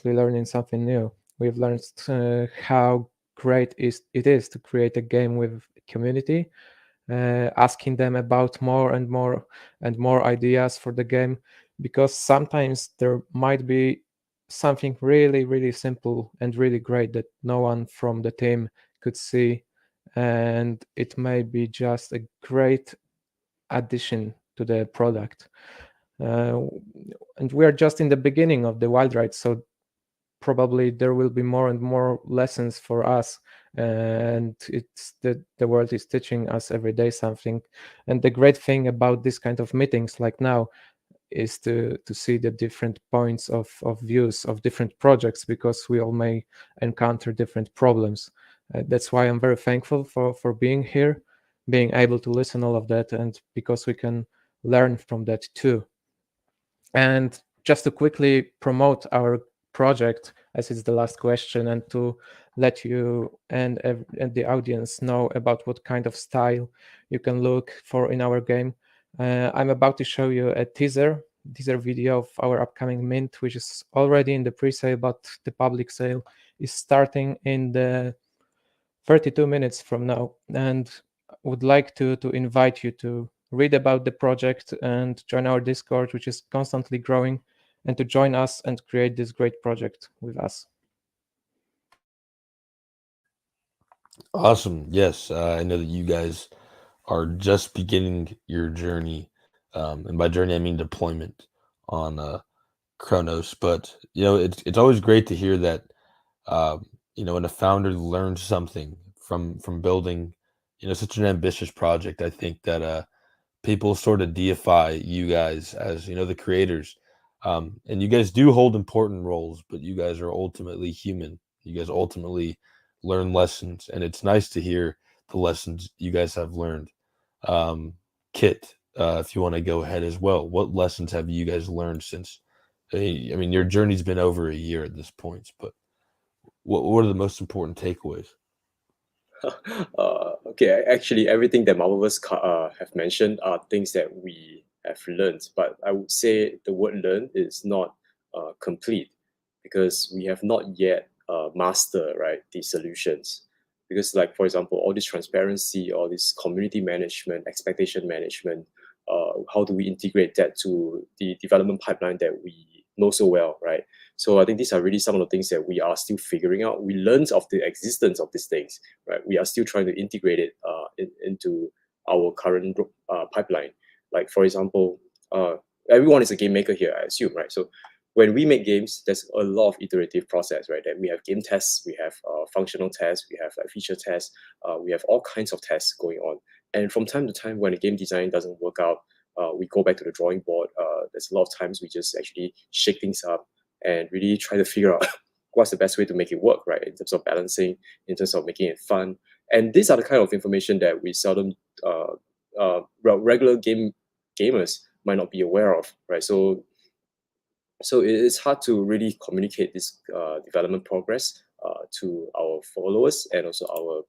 learning something new. We've learned how great it is to create a game with community, asking them about more and more ideas for the game, because sometimes there might be something really simple and really great that no one from the team could see, and it may be just a great addition to the product. And we are just in the beginning of the wild ride, so probably there will be more and more lessons for us, and it's the world is teaching us every day something. And the great thing about this kind of meetings like now is to see the different points of views of different projects, because we all may encounter different problems. That's why I'm very thankful for being here, being able to listen all of that, and because we can learn from that too. And just to quickly promote our project, as it's the last question, and to let you and the audience know about what kind of style you can look for in our game, I'm about to show you a teaser video of our upcoming mint, which is already in the pre-sale, but the public sale is starting in the 32 minutes from now, and would like to invite you to read about the project and join our Discord, which is constantly growing, and to join us and create this great project with us. Awesome. Yes, I know that you guys are just beginning your journey, and by journey I mean deployment on Cronos. But it's always great to hear that when a founder learns something from building such an ambitious project. I think that people sort of deify you guys as the creators, and you guys do hold important roles, but you guys are ultimately human. You guys ultimately learn lessons, and it's nice to hear the lessons you guys have learned. Kit, if you want to go ahead as well, what lessons have you guys learned since? I mean, your journey's been over a year at this point, but what are the most important takeaways? Okay, actually, everything that Marvelous have mentioned are things that we have learned, but I would say the word learn is not complete, because we have not yet mastered, right, the solutions. Because, like, for example, all this transparency, all this community management, expectation management, how do we integrate that to the development pipeline that we know so well, right? So I think these are really some of the things that we are still figuring out. We learned of the existence of these things, right? We are still trying to integrate it into our current pipeline. Like, for example, everyone is a game maker here, I assume, right? So when we make games, there's a lot of iterative process, right? That we have game tests, we have functional tests, we have feature tests, we have all kinds of tests going on. And from time to time, when a game design doesn't work out, we go back to the drawing board. There's a lot of times we just actually shake things up and really try to figure out what's the best way to make it work, right? In terms of balancing, in terms of making it fun. And these are the kind of information that we seldom, regular gamers might not be aware of, right? So it's hard to really communicate this development progress to our followers and also our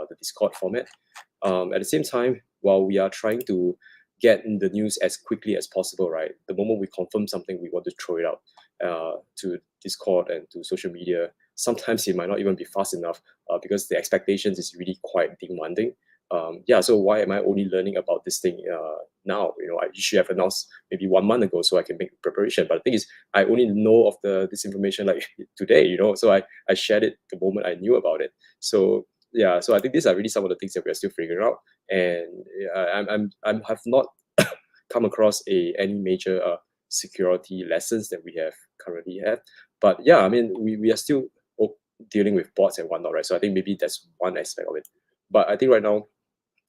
the Discord format. At the same time, while we are trying to get in the news as quickly as possible, right? The moment we confirm something, we want to throw it out to Discord and to social media. Sometimes it might not even be fast enough because the expectations is really quite demanding. So why am I only learning about this thing now? I should have announced maybe 1 month ago so I can make preparation. But the thing is, I only know of this information like today, so I shared it the moment I knew about it. So I think these are really some of the things that we are still figuring out, and I have not come across any major security lessons that we have currently had. But yeah, I mean, we are still dealing with bots and whatnot, right? So I think maybe that's one aspect of it. But I think right now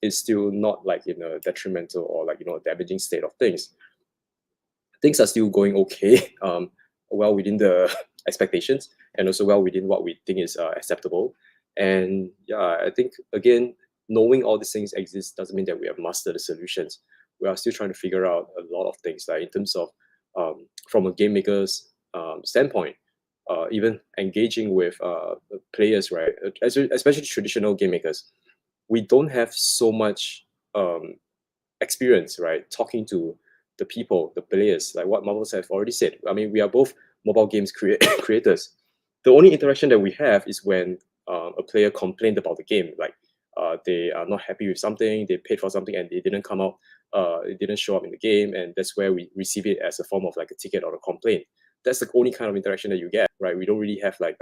it's still not like in a detrimental or like damaging state of things. Things are still going okay, well within the expectations, and also well within what we think is acceptable. And yeah, I think again, knowing all these things exist doesn't mean that we have mastered the solutions. We are still trying to figure out a lot of things, like in terms of from a game maker's standpoint, even engaging with players, right? Especially traditional game makers, we don't have so much experience, right? Talking to the people, the players, like what Marvels have already said. I mean, we are both mobile games creators. The only interaction that we have is when a player complained about the game, like they are not happy with something, they paid for something and it didn't come out, it didn't show up in the game, and that's where we receive it as a form of like a ticket or a complaint. That's the only kind of interaction that you get, right? We don't really have like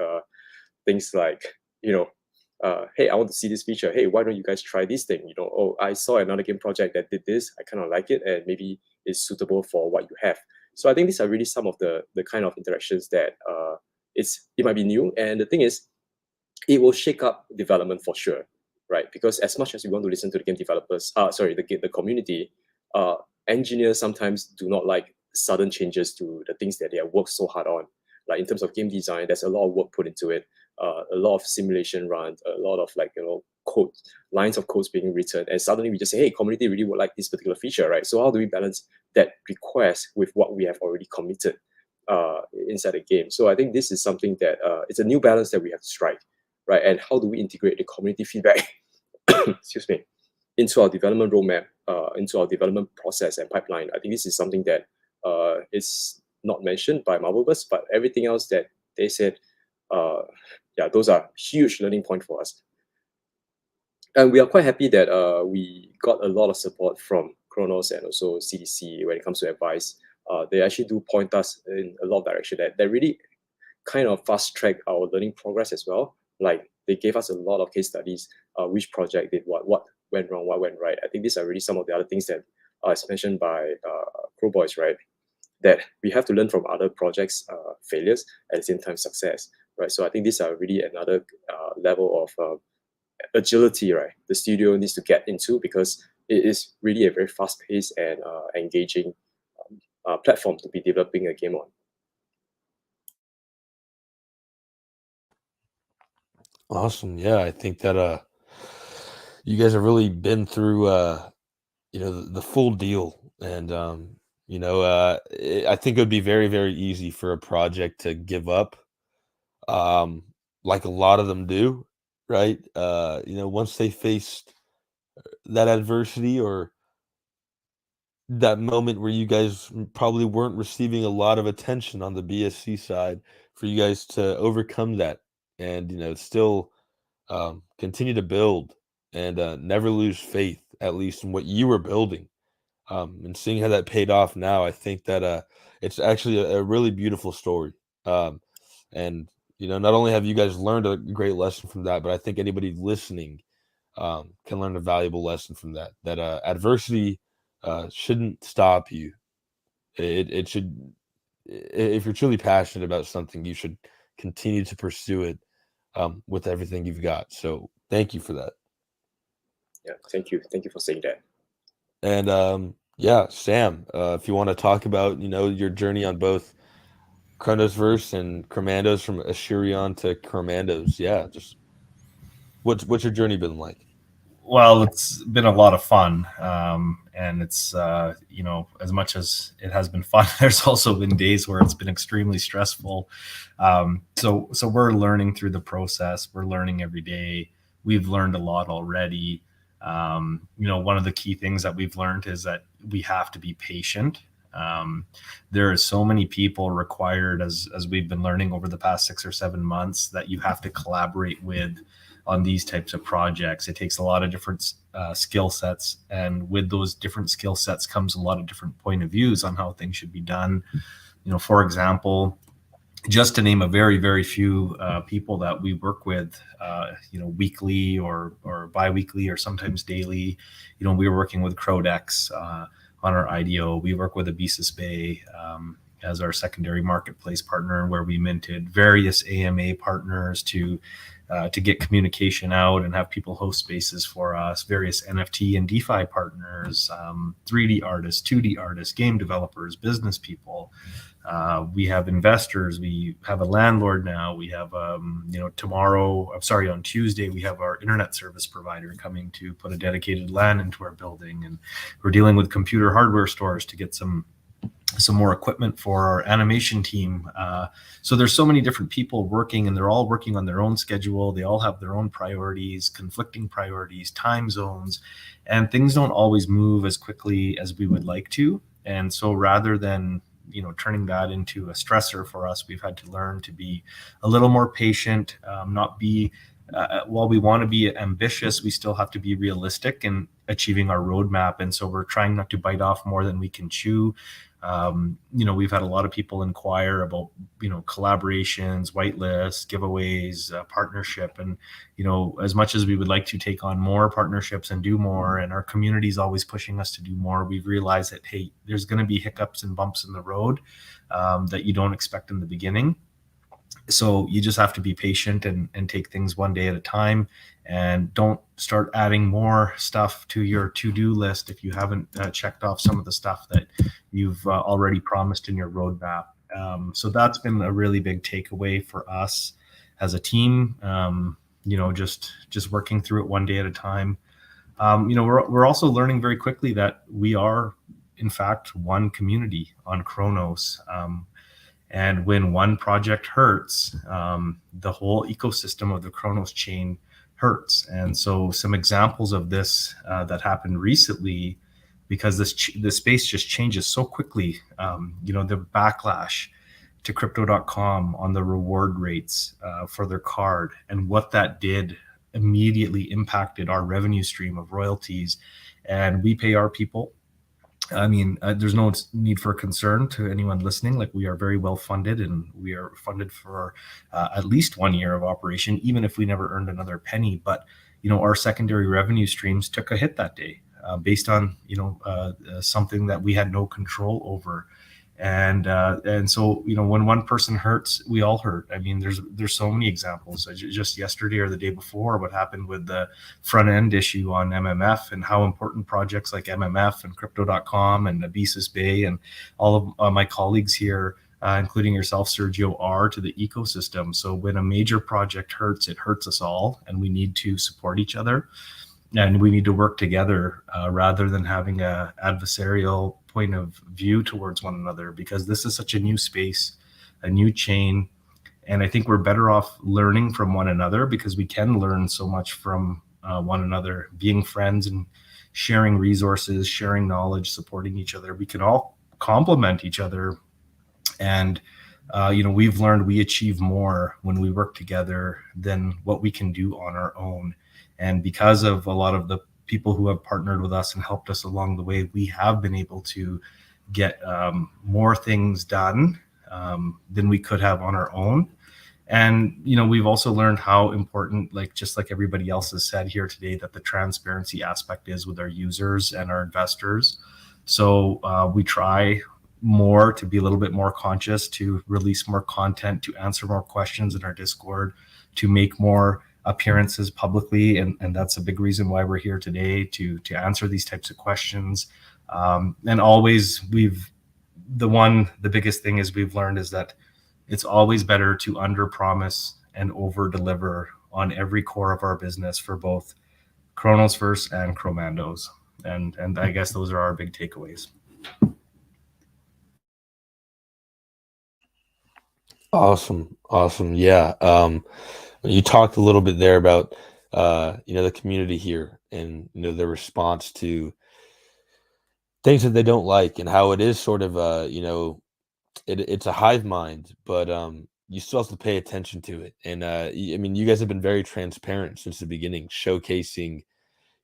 things like, hey, I want to see this feature. Hey, why don't you guys try this thing? Oh, I saw another game project that did this. I kind of like it, and maybe it's suitable for what you have. So I think these are really some of the kind of interactions that it might be new. And the thing is, it will shake up development for sure, right? Because as much as we want to listen to the game developers, the community, engineers sometimes do not like sudden changes to the things that they have worked so hard on. Like in terms of game design, there's a lot of work put into it, a lot of simulation runs, a lot of code, lines of codes being written, and suddenly we just say, hey, community really would like this particular feature, right? So how do we balance that request with what we have already committed inside the game? So I think this is something that it's a new balance that we have to strike, right? And how do we integrate the community feedback, excuse me, into our development roadmap, into our development process and pipeline? I think this is something that is not mentioned by Marvelverse, but everything else that they said yeah, those are huge learning point for us. And we are quite happy that we got a lot of support from Cronos and also CDC when it comes to advice. They actually do point us in a lot of direction that really kind of fast track our learning progress as well. Like they gave us a lot of case studies, which project did what went wrong, what went right. I think these are really some of the other things that as mentioned by Crow Boys, right? That we have to learn from other projects' failures at the same time success, right? So I think these are really another level of agility, right? The studio needs to get into, because it is really a very fast-paced and engaging platform to be developing a game on. Awesome. Yeah, I think that you guys have really been through the full deal, and I think it would be very, very easy for a project to give up, like a lot of them do, right? Once they faced that adversity or that moment where you guys probably weren't receiving a lot of attention on the BSC side, for you guys to overcome that and still continue to build and never lose faith, at least in what you were building, and seeing how that paid off now. I think that it's actually a really beautiful story, and not only have you guys learned a great lesson from that, but I think anybody listening can learn a valuable lesson from that adversity shouldn't stop you. It should, if you're truly passionate about something, you should continue to pursue it with everything you've got. So thank you for that. Yeah, thank you for saying that. And yeah, Sam, if you want to talk about your journey on both Chronosverse and Commandos, from Ashurion to Commandos, yeah, just what's your journey been like? Well, it's been a lot of fun, and it's as much as it has been fun, there's also been days where it's been extremely stressful. So we're learning through the process. We're learning every day. We've learned a lot already. One of the key things that we've learned is that we have to be patient. There are so many people required, as we've been learning over the past 6 or 7 months, that you have to collaborate with on these types of projects. It takes a lot of different skill sets, and with those different skill sets comes a lot of different point of views on how things should be done. For example, just to name a very, very few people that we work with, weekly or bi-weekly or sometimes daily. We were working with Crodex on our IDO. We work with Abesis Bay as our secondary marketplace partner, where we minted various AMA partners to get communication out and have people host spaces for us, various NFT and DeFi partners, 3D artists, 2D artists, game developers, business people. We have investors. We have a landlord now. We have, on Tuesday, we have our internet service provider coming to put a dedicated LAN into our building. And we're dealing with computer hardware stores to get some more equipment for our animation team. So there's so many different people working, and they're all working on their own schedule. They all have their own priorities, conflicting priorities, time zones, and things don't always move as quickly as we would like to. And so rather than turning that into a stressor for us, we've had to learn to be a little more patient, not be while we want to be ambitious, we still have to be realistic in achieving our roadmap. And so we're trying not to bite off more than we can chew. We've had a lot of people inquire about, collaborations, whitelists, giveaways, partnership. And, as much as we would like to take on more partnerships and do more, and our community is always pushing us to do more, we've realized that, hey, there's going to be hiccups and bumps in the road that you don't expect in the beginning. So you just have to be patient and take things one day at a time, and don't start adding more stuff to your to-do list if you haven't checked off some of the stuff that you've already promised in your roadmap. So that's been a really big takeaway for us as a team. Just working through it one day at a time. We're also learning very quickly that we are, in fact, one community on Cronos. And when one project hurts, the whole ecosystem of the Cronos chain hurts. And so some examples of this that happened recently, because this space just changes so quickly, the backlash to crypto.com on the reward rates for their card, and what that did immediately impacted our revenue stream of royalties. And we pay our people. I mean, there's no need for concern to anyone listening. Like, we are very well funded, and we are funded for at least 1 year of operation, even if we never earned another penny. But, you know, our secondary revenue streams took a hit that day based on, you know, something that we had no control over. And so, you know, when one person hurts, we all hurt. I mean, there's so many examples. Just yesterday or the day before, what happened with the front end issue on MMF, and how important projects like MMF and crypto.com and Abyssus Bay and all of my colleagues here, including yourself, Sergio, are to the ecosystem. So when a major project hurts, it hurts us all, and we need to support each other, and we need to work together rather than having a adversarial point of view towards one another, because this is such a new space, a new chain. And I think we're better off learning from one another, because we can learn so much from one another, being friends and sharing resources, sharing knowledge, supporting each other. We can all complement each other. And, you know, we've learned we achieve more when we work together than what we can do on our own. And because of a lot of the people who have partnered with us and helped us along the way, we have been able to get more things done than we could have on our own. And, you know, we've also learned how important, like, just like everybody else has said here today, that the transparency aspect is with our users and our investors. So we try more to be a little bit more conscious, to release more content, to answer more questions in our Discord, to make more appearances publicly, and that's a big reason why we're here today, to answer these types of questions. And always, the biggest thing is we've learned is that it's always better to under promise and over deliver on every core of our business for both Cronos Verse and Cromandos. And I guess those are our big takeaways. Awesome. Yeah. You talked a little bit there about, you know, the community here, and, you know, the response to things that they don't like, and how it is sort of, you know, it's a hive mind, but you still have to pay attention to it. And I mean, you guys have been very transparent since the beginning, showcasing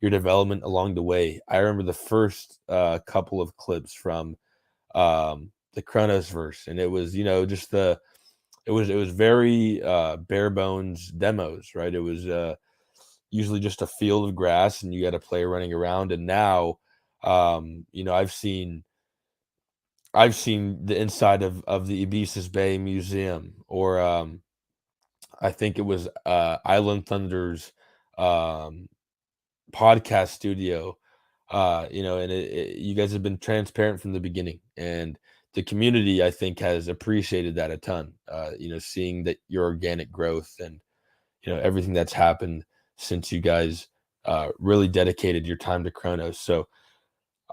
your development along the way. I remember the first couple of clips from the Cronos verse, and it was, you know, just it was very bare bones demos, right? It was usually just a field of grass, and you got a player running around. And now, you know, I've seen the inside of the Abyssus Bay Museum, or I think it was Island Thunder's podcast studio. You know, and you guys have been transparent from the beginning, and the community, I think, has appreciated that a ton. You know, seeing that your organic growth, and, you know, everything that's happened since you guys really dedicated your time to Cronos. So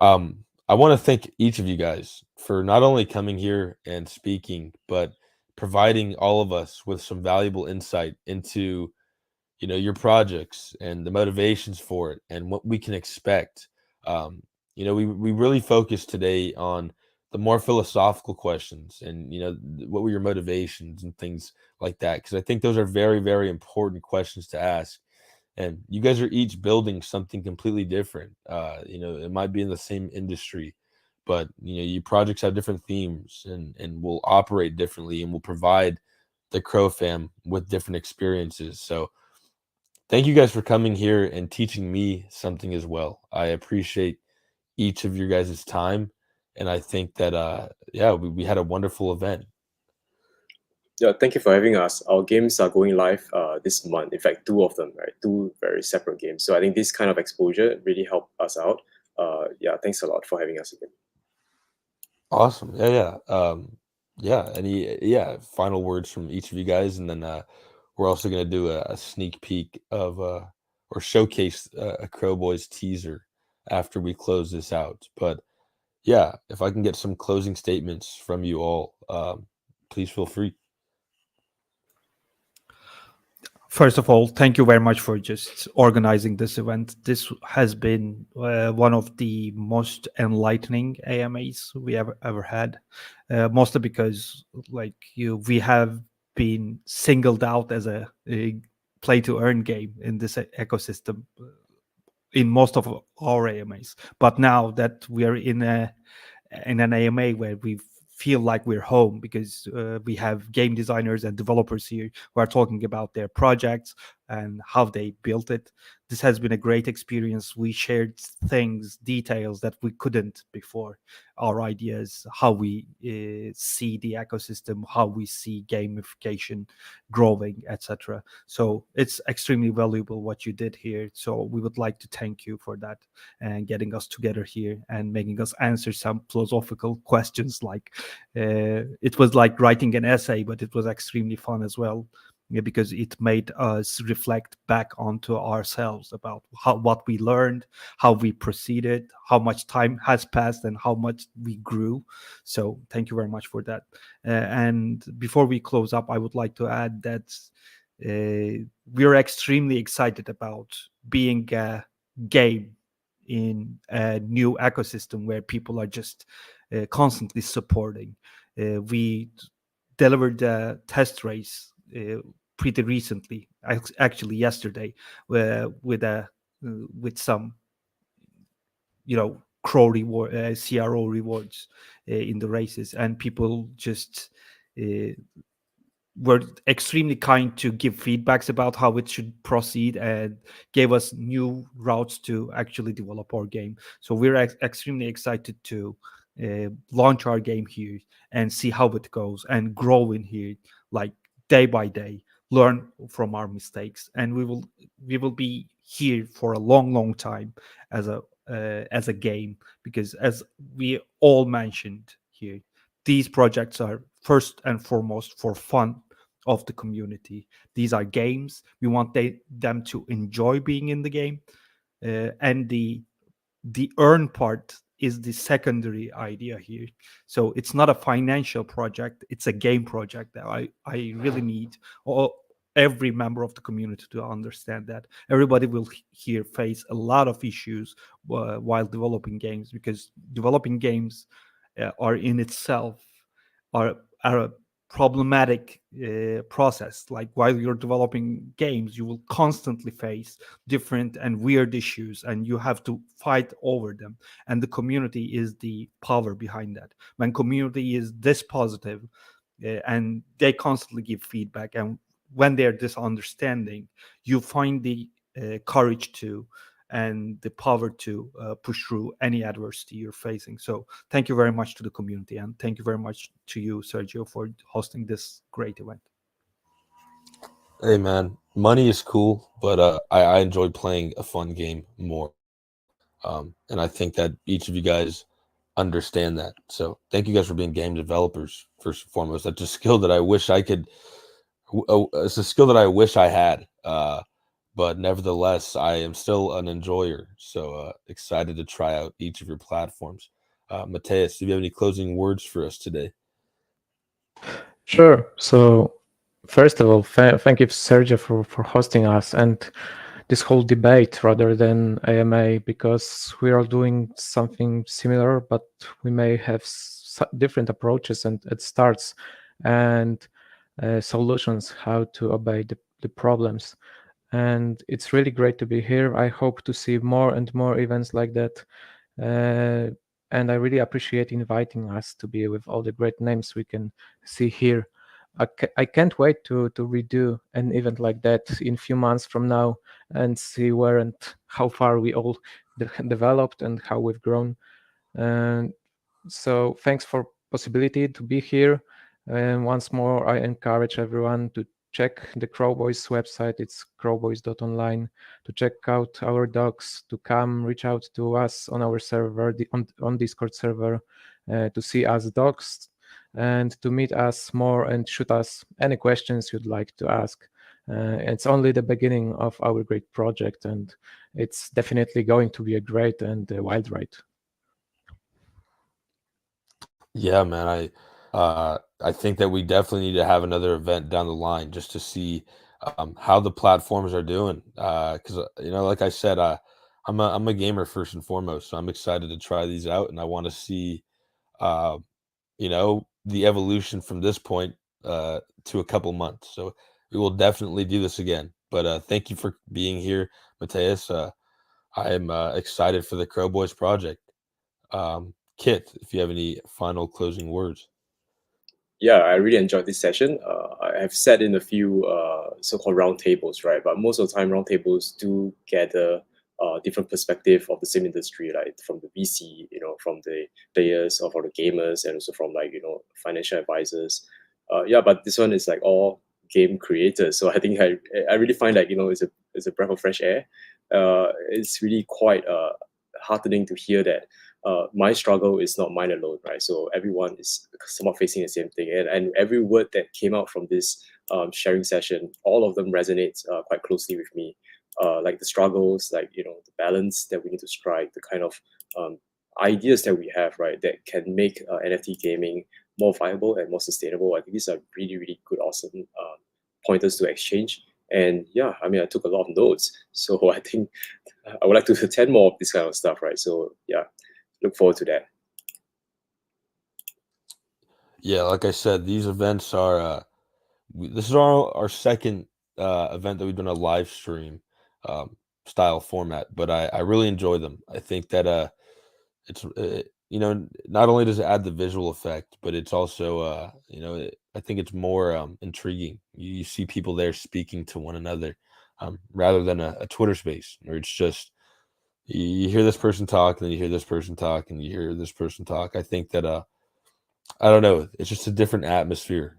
I want to thank each of you guys for not only coming here and speaking, but providing all of us with some valuable insight into, you know, your projects and the motivations for it, and what we can expect. You know, we really focused today on the more philosophical questions, and, you know, what were your motivations and things like that, because I think those are very, very important questions to ask. And you guys are each building something completely different. You know, it might be in the same industry, but, you know, your projects have different themes, and will operate differently, and will provide the Crow fam with different experiences. So thank you guys for coming here and teaching me something as well. I appreciate each of your guys' time, and I think that yeah, we had a wonderful event. Yeah, thank you for having us. Our games are going live this month. In fact, two of them, right? Two very separate games. So I think this kind of exposure really helped us out. Yeah, thanks a lot for having us again. Awesome. Yeah. Any final words from each of you guys, and then we're also going to do a sneak peek of or showcase a Crow Boys teaser after we close this out. But yeah, if I can get some closing statements from you all, please feel free. First of all, thank you very much for just organizing this event. This has been one of the most enlightening AMAs we ever had, mostly because we have been singled out as a play to earn game in this ecosystem in most of our AMAs. But now that we are in an AMA where we feel like we're home, because we have game designers and developers here who are talking about their projects and how they built it. This has been a great experience. We shared things, details that we couldn't before. Our ideas, how we see the ecosystem, how we see gamification growing, etc. So it's extremely valuable what you did here. So we would like to thank you for that and getting us together here and making us answer some philosophical questions. Like it was like writing an essay, but it was extremely fun as well, because it made us reflect back onto ourselves about what we learned, how we proceeded, how much time has passed, and how much we grew. So thank you very much for that. And before we close up, I would like to add that we are extremely excited about being a game in a new ecosystem where people are just constantly supporting. We delivered a test race pretty recently, actually yesterday, with some crow reward, CRO rewards in the races, and people just were extremely kind to give feedbacks about how it should proceed and gave us new routes to actually develop our game. So we're extremely excited to launch our game here and see how it goes and grow in here, like day by day, learn from our mistakes, and we will be here for a long time as a game, because as we all mentioned here, these projects are first and foremost for fun of the community. These are games. We want them to enjoy being in the game, and the earn part is the secondary idea here. So it's not a financial project; it's a game project. That I really need every member of the community to understand that. Everybody will here face a lot of issues while developing games, because developing games are in itself are a problematic process. Like while you're developing games, you will constantly face different and weird issues, and you have to fight over them. And the community is the power behind that. When community is this positive, and they constantly give feedback, and when they're this understanding, you find the courage to and the power to push through any adversity you're facing. So thank you very much to the community, and thank you very much to you, Sergio, for hosting this great event. Hey man, money is cool, but I enjoy playing a fun game more. And I think that each of you guys understand that. So thank you guys for being game developers, first and foremost. That's a skill that I wish I could. It's a skill that I wish I had. But nevertheless, I am still an enjoyer. So excited to try out each of your platforms. Mateus, do you have any closing words for us today? Sure. So, first of all, thank you, Sergio, for hosting us and this whole debate rather than AMA, because we are doing something similar, but we may have different approaches and it starts and solutions how to obey the problems. And it's really great to be here. I hope to see more and more events like that. And I really appreciate inviting us to be with all the great names we can see here. I can't wait to redo an event like that in a few months from now and see where and how far we all developed and how we've grown. And so thanks for possibility to be here. And once more, I encourage everyone to check the Crowboys website. It's crowboys.online, to check out our docs, to come reach out to us on our server, on Discord server, to see us docs, and to meet us more and shoot us any questions you'd like to ask. It's only the beginning of our great project, and it's definitely going to be a great and wild ride. Yeah, man. I think that we definitely need to have another event down the line just to see how the platforms are doing. Because like I said, I'm a gamer first and foremost, so I'm excited to try these out, and I want to see, uh, the evolution from this point to a couple months. So we will definitely do this again. But thank you for being here, Mateus. I am excited for the Crow Boys project. Kit, if you have any final closing words. Yeah, I really enjoyed this session. I have sat in a few so-called round tables, right? But most of the time, round tables do gather different perspective of the same industry, like from the VC, from the players or from the gamers, and also from financial advisors. Yeah, but this one is like all game creators. So I think I really find like it's a breath of fresh air. It's really quite heartening to hear that my struggle is not mine alone, right? So everyone is somewhat facing the same thing, and every word that came out from this sharing session, all of them resonates quite closely with me. Like the struggles, like the balance that we need to strike, the kind of ideas that we have, right, that can make NFT gaming more viable and more sustainable. I think these are really, really good, awesome pointers to exchange. And yeah, I mean, I took a lot of notes, so I think I would like to attend more of this kind of stuff, right? So yeah, look forward to that. Yeah, like I said, these events are this is our second event that we've done a live stream style format, but I really enjoy them. I think that it's not only does it add the visual effect, but it's also I think it's more intriguing. You see people there speaking to one another rather than a Twitter space where it's just you hear this person talk, and then you hear this person talk, and you hear this person talk. I think that I don't know, it's just a different atmosphere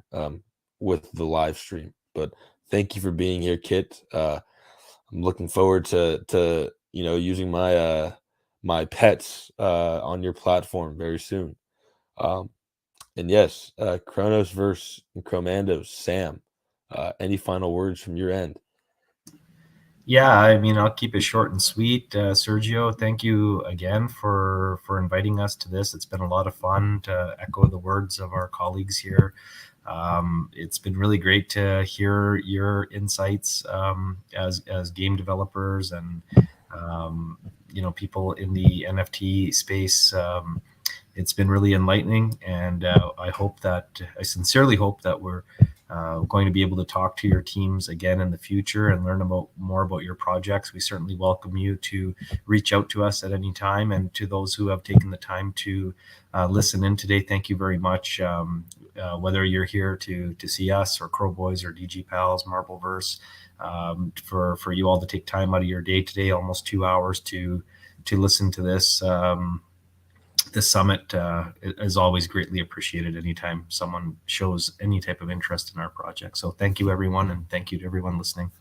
with the live stream. But thank you for being here, Kit. I'm looking forward to using my pets on your platform very soon. And yes, Cronos versus Cromandos. Sam, any final words from your end? Yeah, I mean, I'll keep it short and sweet. Sergio, thank you again for inviting us to this. It's been a lot of fun, to echo the words of our colleagues here. It's been really great to hear your insights as game developers and people in the NFT space. It's been really enlightening, and I sincerely hope that we're going to be able to talk to your teams again in the future and learn more about your projects. We certainly welcome you to reach out to us at any time, and to those who have taken the time to listen in today, thank you very much. Whether you're here to see us or Crow Boys or DG Pals, Marbleverse, for you all to take time out of your day today, almost 2 hours to listen to this. This summit is always greatly appreciated anytime someone shows any type of interest in our project. So thank you, everyone, and thank you to everyone listening.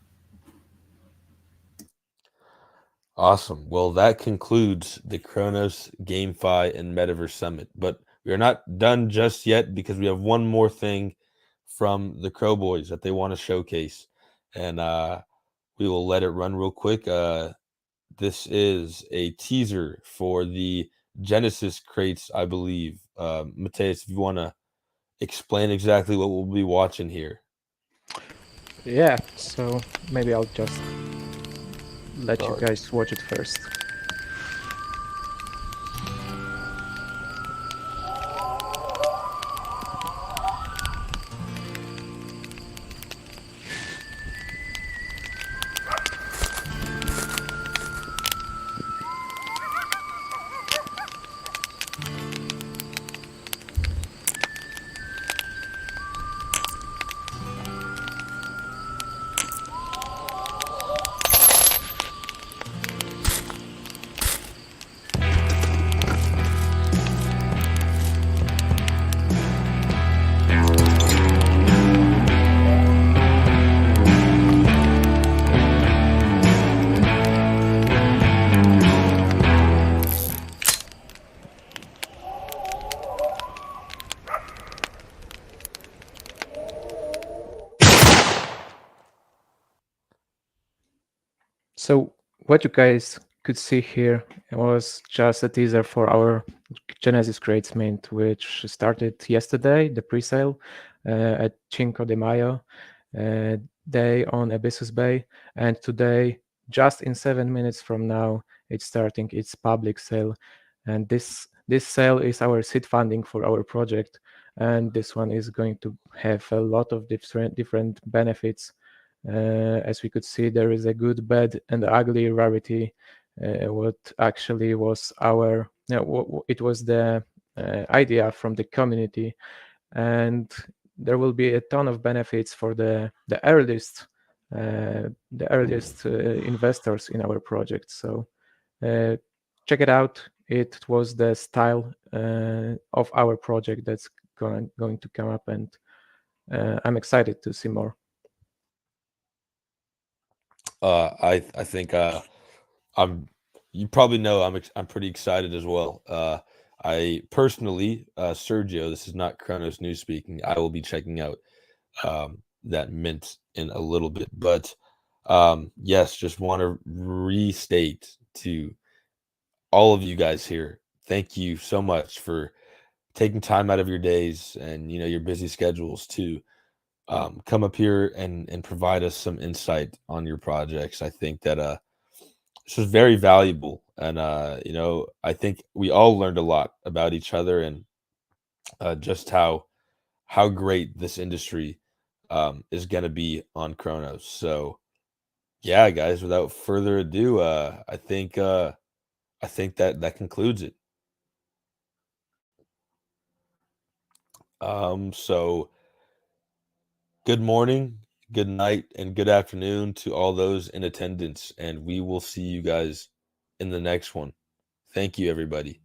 Awesome. Well, that concludes the Kronos, GameFi, and Metaverse Summit. But we are not done just yet, because we have one more thing from the Crow Boys that they want to showcase. And we will let it run real quick. This is a teaser for the Genesis crates, I believe. Mateus, if you want to explain exactly what we'll be watching here. Yeah, so maybe I'll just let you guys watch it first. So what you guys could see here was just a teaser for our Genesis Crates Mint, which started yesterday, the pre-sale at Cinco de Mayo. day on Abyssus Bay, and today, just in 7 minutes from now, it's starting its public sale. And this sale is our seed funding for our project, and this one is going to have a lot of different benefits. As we could see, there is a good, bad, and ugly rarity. What actually was it was the idea from the community, and there will be a ton of benefits for the earliest investors in our project. So check it out. It was the style of our project that's going to come up, and I'm excited to see more. I think you probably know I'm pretty excited as well. I personally, Sergio, this is not Cronos News speaking. I will be checking out that mint in a little bit, but yes, just want to restate to all of you guys here. Thank you so much for taking time out of your days and your busy schedules to come up here and provide us some insight on your projects. I think that this was very valuable, and I think we all learned a lot about each other and just how great this industry is going to be on Kronos. So yeah, guys, without further ado, I think that concludes it. So good morning, good night, and good afternoon to all those in attendance, and we will see you guys in the next one. Thank you, everybody.